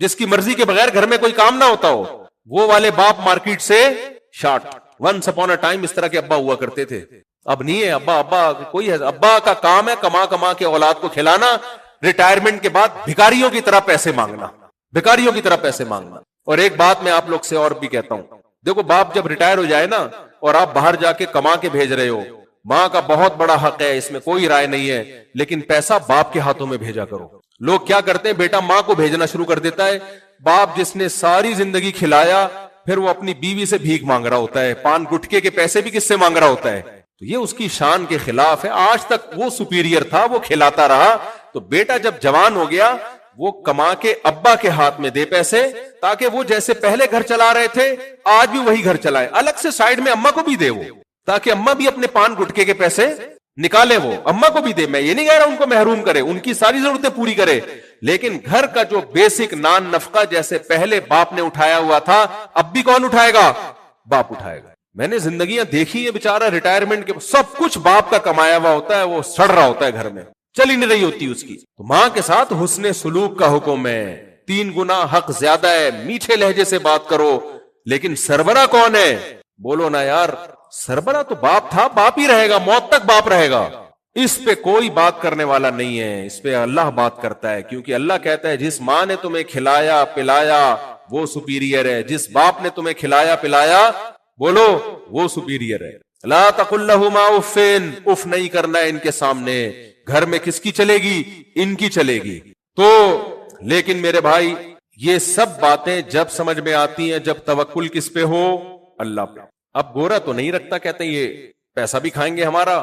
جس کی مرضی کے بغیر گھر میں کوئی کام نہ ہوتا ہو، وہ والے باپ مارکیٹ سے short. Once upon a time اس طرح کے ابا ہوا کرتے تھے. اب نہیں ہے. ابا کوئی ہے، ابا کا کام ہے کما کما کے اولاد کو کھلانا، ریٹائرمنٹ کے بعد بھکاریوں کی طرح پیسے مانگنا، بھکاریوں کی طرح پیسے مانگنا. اور ایک بات میں آپ لوگ سے اور بھی کہتا ہوں، دیکھو باپ جب ریٹائر ہو جائے نا اور آپ باہر جا کے کما کے بھیج رہے ہو، ماں کا بہت بڑا حق ہے، اس میں کوئی رائے نہیں ہے، لیکن پیسہ باپ کے ہاتھوں میں بھیجا کرو. لوگ کیا کرتے ہیں، بیٹا ماں کو بھیجنا شروع کر دیتا ہے. باپ جس نے ساری زندگی کھلایا، پھر وہ اپنی بیوی سے بھیک مانگ رہا ہوتا ہے، پان گٹکے کے پیسے بھی کس سے مانگ رہا ہوتا ہے. تو یہ اس کی شان کے خلاف ہے. آج تک وہ سپیریئر تھا، وہ کھلاتا رہا. تو بیٹا جب جوان ہو گیا، وہ کما کے ابا کے ہاتھ میں دے پیسے، تاکہ وہ جیسے پہلے گھر چلا رہے تھے آج بھی وہی گھر چلائے. الگ سے سائیڈ میں اما کو بھی دے وہ، تاکہ اما بھی اپنے پان گٹکے کے پیسے نکالے، وہ اما کو بھی دے. میں یہ نہیں کہہ رہا ان کو محروم کرے، ان کی ساری ضرورتیں پوری کرے، لیکن گھر کا جو بیسک نان نفقہ جیسے پہلے باپ نے اٹھایا ہوا تھا، اب بھی کون اٹھائے گا؟ باپ اٹھائے گا. میں نے زندگیاں دیکھی ہے، بیچارہ ریٹائرمنٹ کے سب کچھ باپ کا کمایا ہوا ہوتا ہے، وہ سڑ رہا ہوتا ہے گھر میں، چل ہی نہیں رہی ہوتی اس کی. تو ماں کے ساتھ حسن سلوک کا حکم ہے. 3 گنا حق زیادہ ہے. میٹھے لہجے سے بات کرو. لیکن سربراہ کون ہے؟ بولو نا یار. سربراہ تو باپ تھا، باپ ہی رہے گا، موت تک باپ رہے گا. اس پہ کوئی بات کرنے والا نہیں ہے، اس پہ اللہ بات کرتا ہے. کیونکہ اللہ کہتا ہے جس ماں نے تمہیں کھلایا پلایا وہ سپیریئر ہے، جس باپ نے تمہیں کھلایا پلایا بولو وہ سپیریئر ہے. لا تقل لهما اف، اف نہیں کرنا ہے ان کے سامنے. گھر میں کس کی چلے گی؟ ان کی چلے گی. تو لیکن میرے بھائی یہ سب باتیں جب سمجھ میں آتی ہیں جب توکل کس پہ ہو؟ اللہ پہ. اب گورا تو نہیں رکھتا، کہتے ہیں یہ پیسہ بھی کھائیں گے ہمارا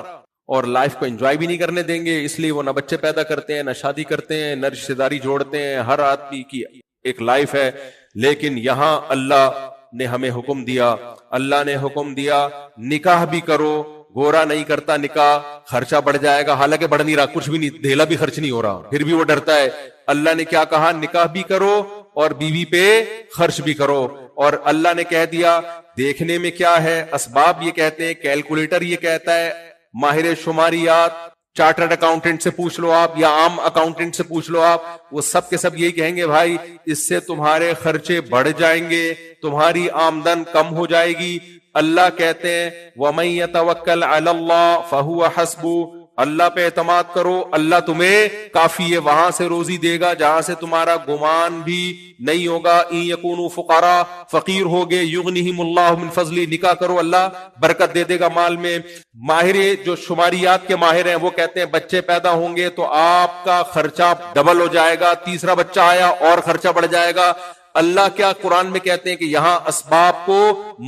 اور لائف کو انجوائے بھی نہیں کرنے دیں گے، اس لیے وہ نہ بچے پیدا کرتے ہیں، نہ شادی کرتے ہیں، نہ رشتہ داری جوڑتے ہیں. ہر آدمی کی ایک لائف ہے. لیکن یہاں اللہ نے ہمیں حکم دیا، اللہ نے حکم دیا نکاح بھی کرو. گورا نہیں کرتا نکاح، خرچہ بڑھ جائے گا. حالانکہ بڑھ نہیں رہا، کچھ بھی نہیں، دھیلا بھی خرچ نہیں ہو رہا، پھر بھی وہ ڈرتا ہے. اللہ نے کیا کہا؟ نکاح بھی کرو اور بیوی پہ خرچ بھی کرو. اور اللہ نے کہہ دیا دیکھنے میں کیا ہے، اسباب یہ کہتے ہیں، کیلکولیٹر یہ کہتا ہے، ماہر شماریات چارٹرڈ اکاؤنٹنٹ سے پوچھ لو آپ، یا عام اکاؤنٹنٹ سے پوچھ لو آپ، وہ سب کے سب یہی کہیں گے بھائی اس سے تمہارے خرچے بڑھ جائیں گے، تمہاری آمدن کم ہو جائے گی. اللہ کہتے ہیں وَمَن يَتَوَكَّلْ عَلَى اللَّهِ فَهُوَ حَسْبُهُ، اللہ پہ اعتماد کرو، اللہ تمہیں کافی ہے، وہاں سے روزی دے گا جہاں سے تمہارا گمان بھی نہیں ہوگا. ان یکونوا فقراء، فقیر ہوگے، یغنیہم اللہ من فضلی، نکاح کرو اللہ برکت دے دے گا مال میں. ماہر جو شماریات کے ماہر ہیں وہ کہتے ہیں بچے پیدا ہوں گے تو آپ کا خرچہ ڈبل ہو جائے گا، تیسرا بچہ آیا اور خرچہ بڑھ جائے گا. اللہ کیا قرآن میں کہتے ہیں کہ یہاں اسباب کو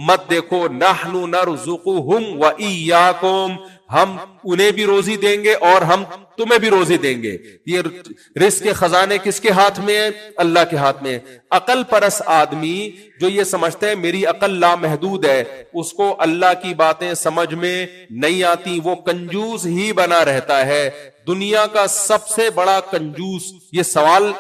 مت دیکھو، نحن نرزقہم وإیاکم، ہم انہیں بھی روزی دیں گے اور ہم تمہیں بھی روزی دیں گے. یہ رزق کے خزانے کس کے ہاتھ میں ہیں؟ اللہ کے ہاتھ میں. عقل پرست آدمی جو یہ سمجھتا ہے میری عقل لامحدود ہے، اس کو اللہ کی باتیں سمجھ میں نہیں آتی، وہ کنجوس ہی بنا رہتا ہے. دنیا کا سب سے بڑا کنجوس، یہ سوال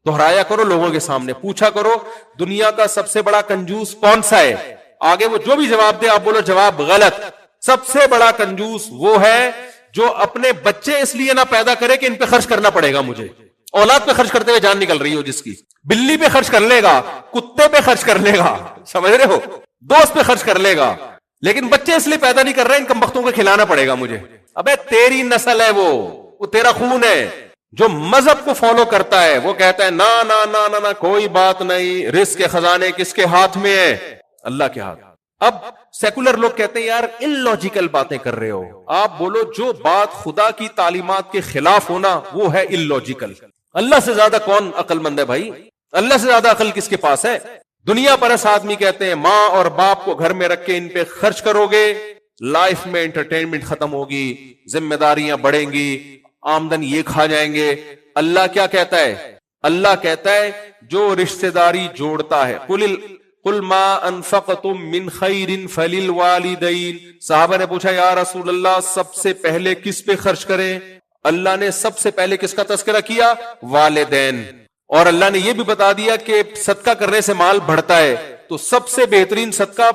دہرایا کرو، لوگوں کے سامنے پوچھا کرو، دنیا کا سب سے بڑا کنجوس کون سا ہے؟ آگے وہ جو بھی جواب دے آپ بولو جواب غلط. سب سے بڑا کنجوس وہ ہے جو اپنے بچے اس لیے نہ پیدا کرے کہ ان پہ خرچ کرنا پڑے گا مجھے. اولاد پہ خرچ کرتے ہوئے جان نکل رہی ہو جس کی، بلی پہ خرچ کر لے گا، کتے پہ خرچ کر لے گا، سمجھ رہے ہو، دوست پہ خرچ کر لے گا، لیکن بچے اس لیے پیدا نہیں کر رہے ان کمبختوں کو کھلانا پڑے گا مجھے. ابے تیری نسل ہے، وہ تیرا خون ہے. جو مذہب کو فالو کرتا ہے وہ کہتا ہے نا نا نا نا نا کوئی بات نہیں، رزق کے خزانے کس کے ہاتھ میں ہے؟ اللہ کے ہاتھ. اب سیکولر لوگ کہتے ہیں یار ان لاجیکل باتیں کر رہے ہو. آپ بولو جو بات خدا کی تعلیمات کے خلاف ہونا وہ ہے ان لاجیکل. اللہ سے زیادہ کون عقل مند ہے بھائی؟ اللہ سے زیادہ عقل کس کے پاس ہے؟ دنیا پرست آدمی کہتے ہیں ماں اور باپ کو گھر میں رکھ کے ان پہ خرچ کرو گے، لائف میں انٹرٹینمنٹ ختم ہوگی، ذمہ داریاں بڑھیں گی، آمدن یہ کھا جائیں گے. اللہ کیا کہتا ہے؟ اللہ کہتا ہے جو رشتہ داری جوڑتا ہے، قل ما انفقتم من خیر فللوالدین. صحابہ نے پوچھا یا رسول اللہ سب سے پہلے کس پہ خرچ کریں؟ اللہ نے سب سے پہلے کس کا تذکرہ کیا؟ والدین. اور اللہ نے یہ بھی بتا دیا کہ صدقہ کرنے سے مال بڑھتا ہے، تو سب سے بہترین صدقہ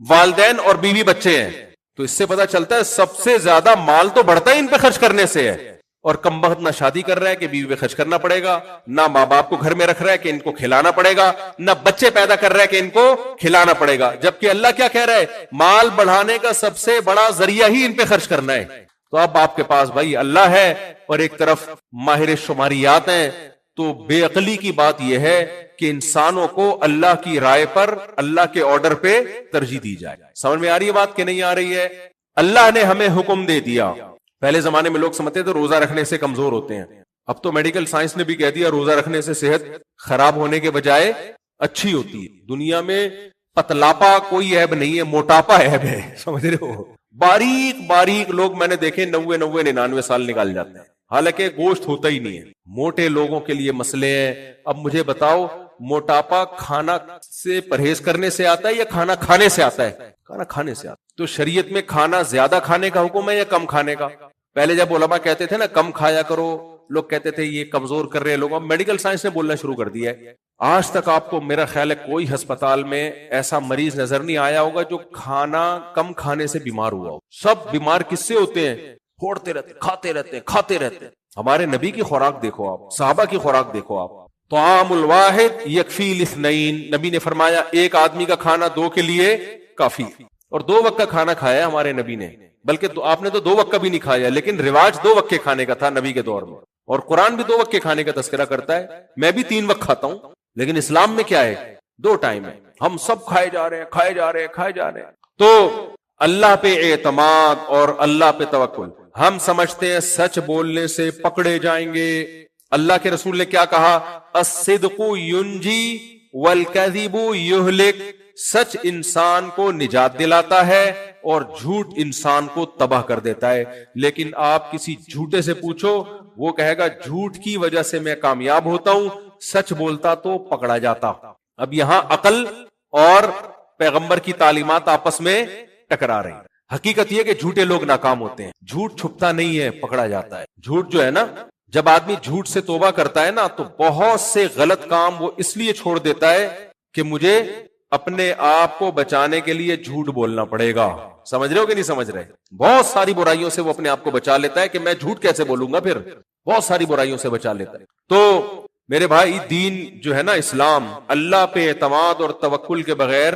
والدین اور بیوی بچے ہیں. تو اس سے پتا چلتا ہے سب سے زیادہ مال تو بڑھتا ہے ان پہ خرچ کرنے سے ہے. اور کم بخت نہ شادی کر رہا ہے کہ بیوی پہ خرچ کرنا پڑے گا، نہ ماں باپ کو گھر میں رکھ رہا ہے کہ ان کو کھلانا پڑے گا، نہ بچے پیدا کر رہا ہے کہ ان کو کھلانا پڑے گا، جبکہ اللہ کیا کہہ رہا ہے؟ مال بڑھانے کا سب سے بڑا ذریعہ ہی ان پہ خرچ کرنا ہے۔ تو اب آپ کے پاس بھائی اللہ ہے اور ایک طرف ماہر شماریات ہیں، تو بے عقلی کی بات یہ ہے کہ انسانوں کو اللہ کی رائے پر، اللہ کے آرڈر پہ ترجیح دی جائے۔ سمجھ میں آ رہی ہے بات کہ نہیں آ رہی ہے؟ اللہ نے ہمیں حکم دے دیا۔ پہلے زمانے میں لوگ سمجھتے تھے روزہ رکھنے سے کمزور ہوتے ہیں، اب تو میڈیکل سائنس نے بھی کہہ دیا روزہ رکھنے سے صحت خراب ہونے کے بجائے اچھی ہوتی ہے۔ دنیا میں پتلاپا کوئی عیب نہیں ہے، موٹاپا عیب ہے، سمجھ رہے ہو؟ باریک باریک لوگ میں نے دیکھے 90 99 سال نکال جاتے ہیں، حالانکہ گوشت ہوتا ہی نہیں ہے۔ موٹے لوگوں کے لیے مسئلے ہیں۔ اب مجھے بتاؤ، موٹاپا کھانا سے پرہیز کرنے سے آتا ہے یا کھانا کھانے سے آتا ہے؟ کھانا کھانے سے آتا ہے۔ تو شریعت میں کھانا زیادہ کھانے کا حکم ہے یا کم کھانے کا؟ پہلے جب علماء کہتے تھے نا کم کھایا کرو، لوگ کہتے تھے یہ کمزور کر رہے ہیں لوگ، اب میڈیکل سائنس نے بولنا شروع کر دیا ہے۔ آج تک آپ کو میرا خیال ہے کوئی ہسپتال میں ایسا مریض نظر نہیں آیا ہوگا جو کھانا کم کھانے سے بیمار ہوا ہو۔ سب بیمار کس سے ہوتے ہیں؟ پھوڑتے رہتے، کھاتے رہتے۔ ہمارے نبی کی خوراک دیکھو آپ، صحابہ کی خوراک دیکھو آپ۔ طعام الواحد یکفی الاثنین، نبی نے فرمایا ایک آدمی کا کھانا دو کے لیے کافی، اور 2 وقت کا کھانا کھایا ہمارے نبی نے، بلکہ آپ نے تو 2 وقت کا بھی نہیں کھایا، لیکن رواج 2 وقت کے کھانے کا تھا نبی کے دور میں، اور قرآن بھی 2 وقت کے کھانے کا تذکرہ کرتا ہے۔ میں بھی 3 وقت کھاتا ہوں، لیکن اسلام میں کیا ہے؟ 2 ٹائم ہے۔ ہم سب کھائے جا رہے ہیں۔ تو اللہ پہ اعتماد اور اللہ پہ توکل، ہم سمجھتے ہیں سچ بولنے سے پکڑے جائیں گے۔ اللہ کے رسول نے کیا کہا؟ الصدق ینجی والکذب یہلک، سچ انسان کو نجات دلاتا ہے اور جھوٹ انسان کو تباہ کر دیتا ہے۔ لیکن آپ کسی جھوٹے سے پوچھو، وہ کہے گا جھوٹ کی وجہ سے میں کامیاب ہوتا ہوں، سچ بولتا تو پکڑا جاتا۔ اب یہاں عقل اور پیغمبر کی تعلیمات آپس میں ٹکرا رہی ہیں۔ حقیقت یہ کہ جھوٹے لوگ ناکام ہوتے ہیں، جھوٹ چھپتا نہیں ہے، پکڑا جاتا ہے۔ جھوٹ جو ہے نا، جب آدمی جھوٹ سے توبہ کرتا ہے نا تو بہت سے غلط کام وہ اس لیے چھوڑ دیتا ہے کہ مجھے اپنے آپ کو بچانے کے لیے جھوٹ بولنا پڑے گا۔ سمجھ رہے ہو کہ نہیں سمجھ رہے؟ بہت ساری برائیوں سے وہ اپنے آپ کو بچا لیتا ہے کہ میں جھوٹ کیسے بولوں گا، پھر بہت ساری برائیوں سے بچا لیتا ہے۔ تو میرے بھائی، دین جو ہے نا اسلام، اللہ پہ اعتماد اور توکل کے بغیر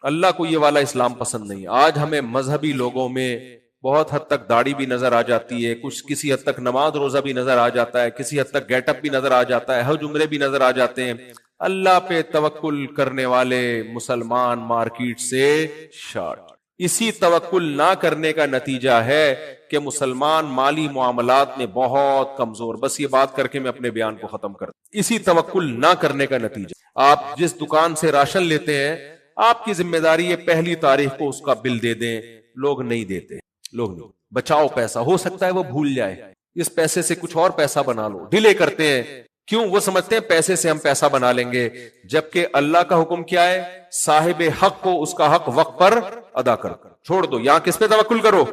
اللہ کو یہ والا اسلام پسند نہیں۔ آج ہمیں مذہبی لوگوں میں بہت حد تک داڑھی بھی نظر آ جاتی ہے، کسی حد تک نماز روزہ بھی نظر آ جاتا ہے، کسی حد تک گیٹ اپ بھی نظر آ جاتا ہے، حج عمرے بھی نظر آ جاتے ہیں۔ اللہ پہ توکل کرنے والے مسلمان مارکیٹ سے شارٹ۔ اسی توکل نہ کرنے کا نتیجہ ہے کہ مسلمان مالی معاملات میں بہت کمزور۔ بس یہ بات کر کے میں اپنے بیان کو ختم کر دوں۔ اسی توکل نہ کرنے کا نتیجہ، آپ جس دکان سے راشن لیتے ہیں، آپ کی ذمہ داری ہے 1 تاریخ کو اس کا بل دے دیں، لوگ نہیں دیتے، لوگ نہیں۔ بچاؤ پیسہ، ہو سکتا ہے وہ بھول جائے، اس پیسے سے کچھ اور پیسہ بنا لو، ڈیلے کرتے ہیں۔ کیوں؟ وہ سمجھتے ہیں پیسے سے ہم پیسہ بنا لیں گے، جبکہ اللہ کا حکم کیا ہے؟ صاحب حق کو اس کا حق وقت پر ادا کر چھوڑ دو۔ یہاں کس پہ توکل کرو؟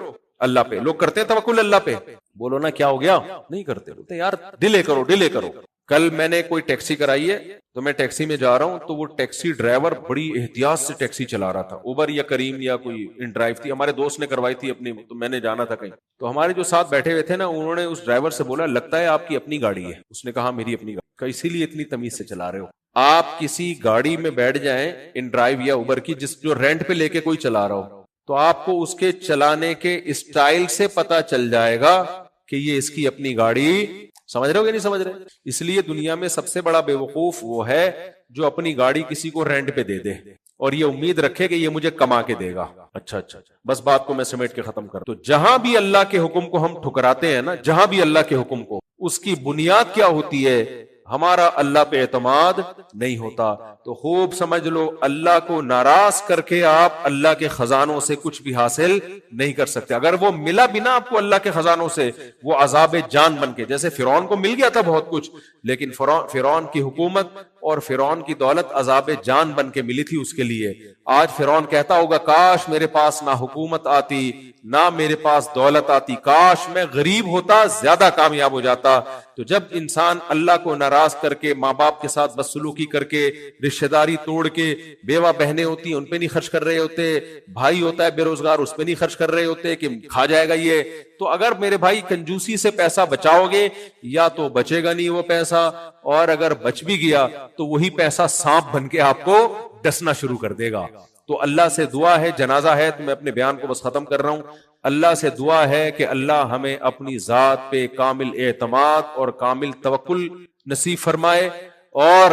اللہ پہ۔ لوگ کرتے ہیں توکل اللہ پہ؟ بولو نا کیا ہو گیا؟ نہیں کرتے، بولتے یار ڈیلے کرو۔ کل میں نے کوئی ٹیکسی کرائی ہے، تو میں ٹیکسی میں جا رہا ہوں، تو وہ ٹیکسی ڈرائیور بڑی احتیاط سے ٹیکسی چلا رہا تھا، اوبر یا کریم یا کوئی ان ڈرائیو تھی، ہمارے دوست نے کروائی تھی اپنی، تو میں نے جانا تھا کہیں، تو ہمارے جو ساتھ بیٹھے ہوئے تھے نا، انہوں نے اس ڈرائیور سے بولا لگتا ہے آپ کی اپنی گاڑی ہے۔ اس نے کہا میری اپنی گاڑی، اسی لیے اتنی تمیز سے چلا رہے ہو۔ آپ کسی گاڑی میں بیٹھ جائیں ان ڈرائیو یا اوبر کی، جو رینٹ پہ لے کے کوئی چلا رہا ہو، تو آپ کو اس کے چلانے کے اسٹائل سے پتا چل جائے گا کہ یہ اس کی اپنی گاڑی۔ سمجھ رہے ہو کہ نہیں سمجھ رہے؟ اس لیے دنیا میں سب سے بڑا بے وقوف وہ ہے جو اپنی گاڑی کسی کو رینٹ پہ دے دے اور یہ امید رکھے کہ یہ مجھے کما کے دے گا۔ اچھا، بس بات کو میں سمیٹ کے ختم کر۔ تو جہاں بھی اللہ کے حکم کو ہم ٹھکراتے ہیں نا، جہاں بھی اللہ کے حکم کو، اس کی بنیاد کیا ہوتی ہے؟ ہمارا اللہ پہ اعتماد نہیں ہوتا۔ تو خوب سمجھ لو، اللہ کو ناراض کر کے آپ اللہ کے خزانوں سے کچھ بھی حاصل نہیں کر سکتے۔ اگر وہ ملا بھی نا آپ کو اللہ کے خزانوں سے، وہ عذاب جان بن کے، جیسے فرعون کو مل گیا تھا بہت کچھ، لیکن فرعون کی حکومت اور فرعون کی دولت عذاب جان بن کے ملی تھی اس کے لیے. آج فرعون کہتا ہوگا کاش میرے پاس نہ حکومت آتی نہ میرے پاس دولت آتی, کاش میں غریب ہوتا زیادہ کامیاب ہو جاتا. تو جب انسان اللہ کو ناراض کر کے, ماں باپ کے ساتھ بدسلوکی کر کے, رشتہ داری توڑ کے, بیوہ بہنیں ہوتی ہیں ان پہ نہیں خرچ کر رہے ہوتے, بھائی ہوتا ہے بے روزگار اس پہ نہیں خرچ کر رہے ہوتے کہ کھا جائے گا یہ, تو اگر میرے بھائی کنجوسی سے پیسہ بچاؤ گے یا تو بچے گا نہیں وہ پیسہ, اور اگر بچ بھی گیا تو وہی پیسہ سانپ بن کے آپ کو ڈسنا شروع کر دے گا. تو اللہ سے دعا ہے, جنازہ ہے تو میں اپنے بیان کو بس ختم کر رہا ہوں, اللہ سے دعا ہے کہ اللہ ہمیں اپنی ذات پہ کامل اعتماد اور کامل توکل نصیب فرمائے, اور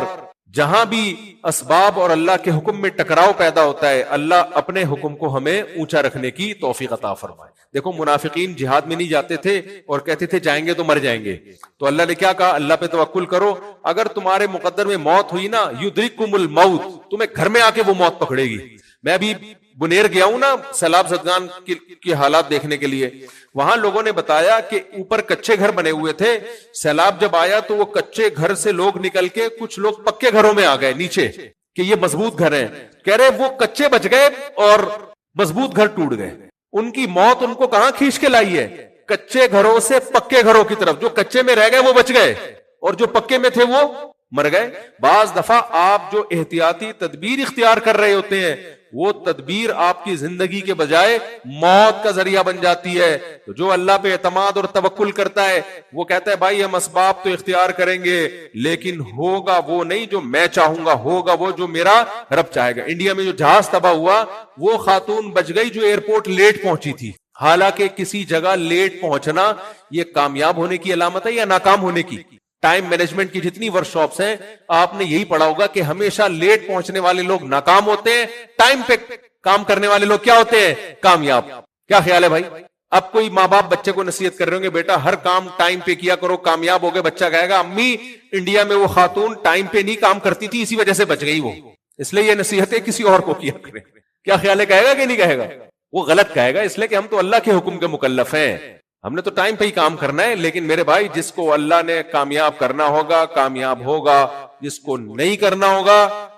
جہاں بھی اسباب اور اللہ کے حکم میں ٹکراؤ پیدا ہوتا ہے اللہ اپنے حکم کو ہمیں اونچا رکھنے کی توفیق عطا فرمائے. دیکھو منافقین جہاد میں نہیں جاتے تھے اور کہتے تھے جائیں گے تو مر جائیں گے, تو اللہ نے کیا کہا, اللہ پہ توکل کرو, اگر تمہارے مقدر میں موت ہوئی نا یدرککم الموت, تمہیں گھر میں آ کے وہ موت پکڑے گی. میں ابھی بنیر گیا ہوں نا سیلاب زدگان کی حالات دیکھنے کے لیے, وہاں لوگوں نے بتایا کہ اوپر کچے گھر بنے ہوئے تھے, سیلاب جب آیا تو وہ کچے گھر سے لوگ نکل کے کچھ لوگ پکے گھروں میں آ گئے نیچے کہ یہ مضبوط گھر ہیں, کہہ رہے وہ کچے بچ گئے اور مضبوط گھر ٹوٹ گئے. ان کی موت ان کو کہاں کھینچ کے لائی ہے, کچے گھروں سے پکے گھروں کی طرف. جو کچے میں رہ گئے وہ بچ گئے اور جو پکے میں تھے وہ مر گئے. بعض دفعہ آپ جو احتیاطی تدبیر اختیار کر رہے ہوتے ہیں وہ تدبیر آپ کی زندگی کے بجائے موت کا ذریعہ بن جاتی ہے. تو جو اللہ پہ اعتماد اور توکل کرتا ہے وہ کہتا ہے بھائی ہم اسباب تو اختیار کریں گے لیکن ہوگا وہ نہیں جو میں چاہوں گا, ہوگا وہ جو میرا رب چاہے گا. انڈیا میں جو جہاز تباہ ہوا وہ خاتون بچ گئی جو ایئرپورٹ لیٹ پہنچی تھی. حالانکہ کسی جگہ لیٹ پہنچنا یہ کامیاب ہونے کی علامت ہے یا ناکام ہونے کی. ٹائم مینجمنٹ کی جتنی ورکشاپس ہیں آپ نے یہی پڑھا ہوگا کہ ہمیشہ لیٹ پہنچنے والے لوگ ناکام ہوتے ہیں, ٹائم پہ کام کرنے والے لوگ کیا ہوتے ہیں, کامیاب. کیا خیال ہے بھائی؟ اب کوئی ماں باپ بچے کو نصیحت کر رہے ہوں گے بیٹا ہر کام ٹائم پہ کیا کرو کامیاب ہو گئے, بچہ کہے گا امی انڈیا میں وہ خاتون ٹائم پہ نہیں کام کرتی تھی اسی وجہ سے بچ گئی وہ, اس لیے یہ نصیحتیں کسی اور کو کیا کریں. کیا خیال ہے, کہے گا کہ نہیں کہے گا؟ وہ غلط کہے گا, اس لیے کہ ہم تو اللہ کے حکم کے مکلف ہیں, ہم نے تو ٹائم پہ ہی کام کرنا ہے. لیکن میرے بھائی جس کو اللہ نے کامیاب کرنا ہوگا کامیاب ہوگا, جس کو نہیں کرنا ہوگا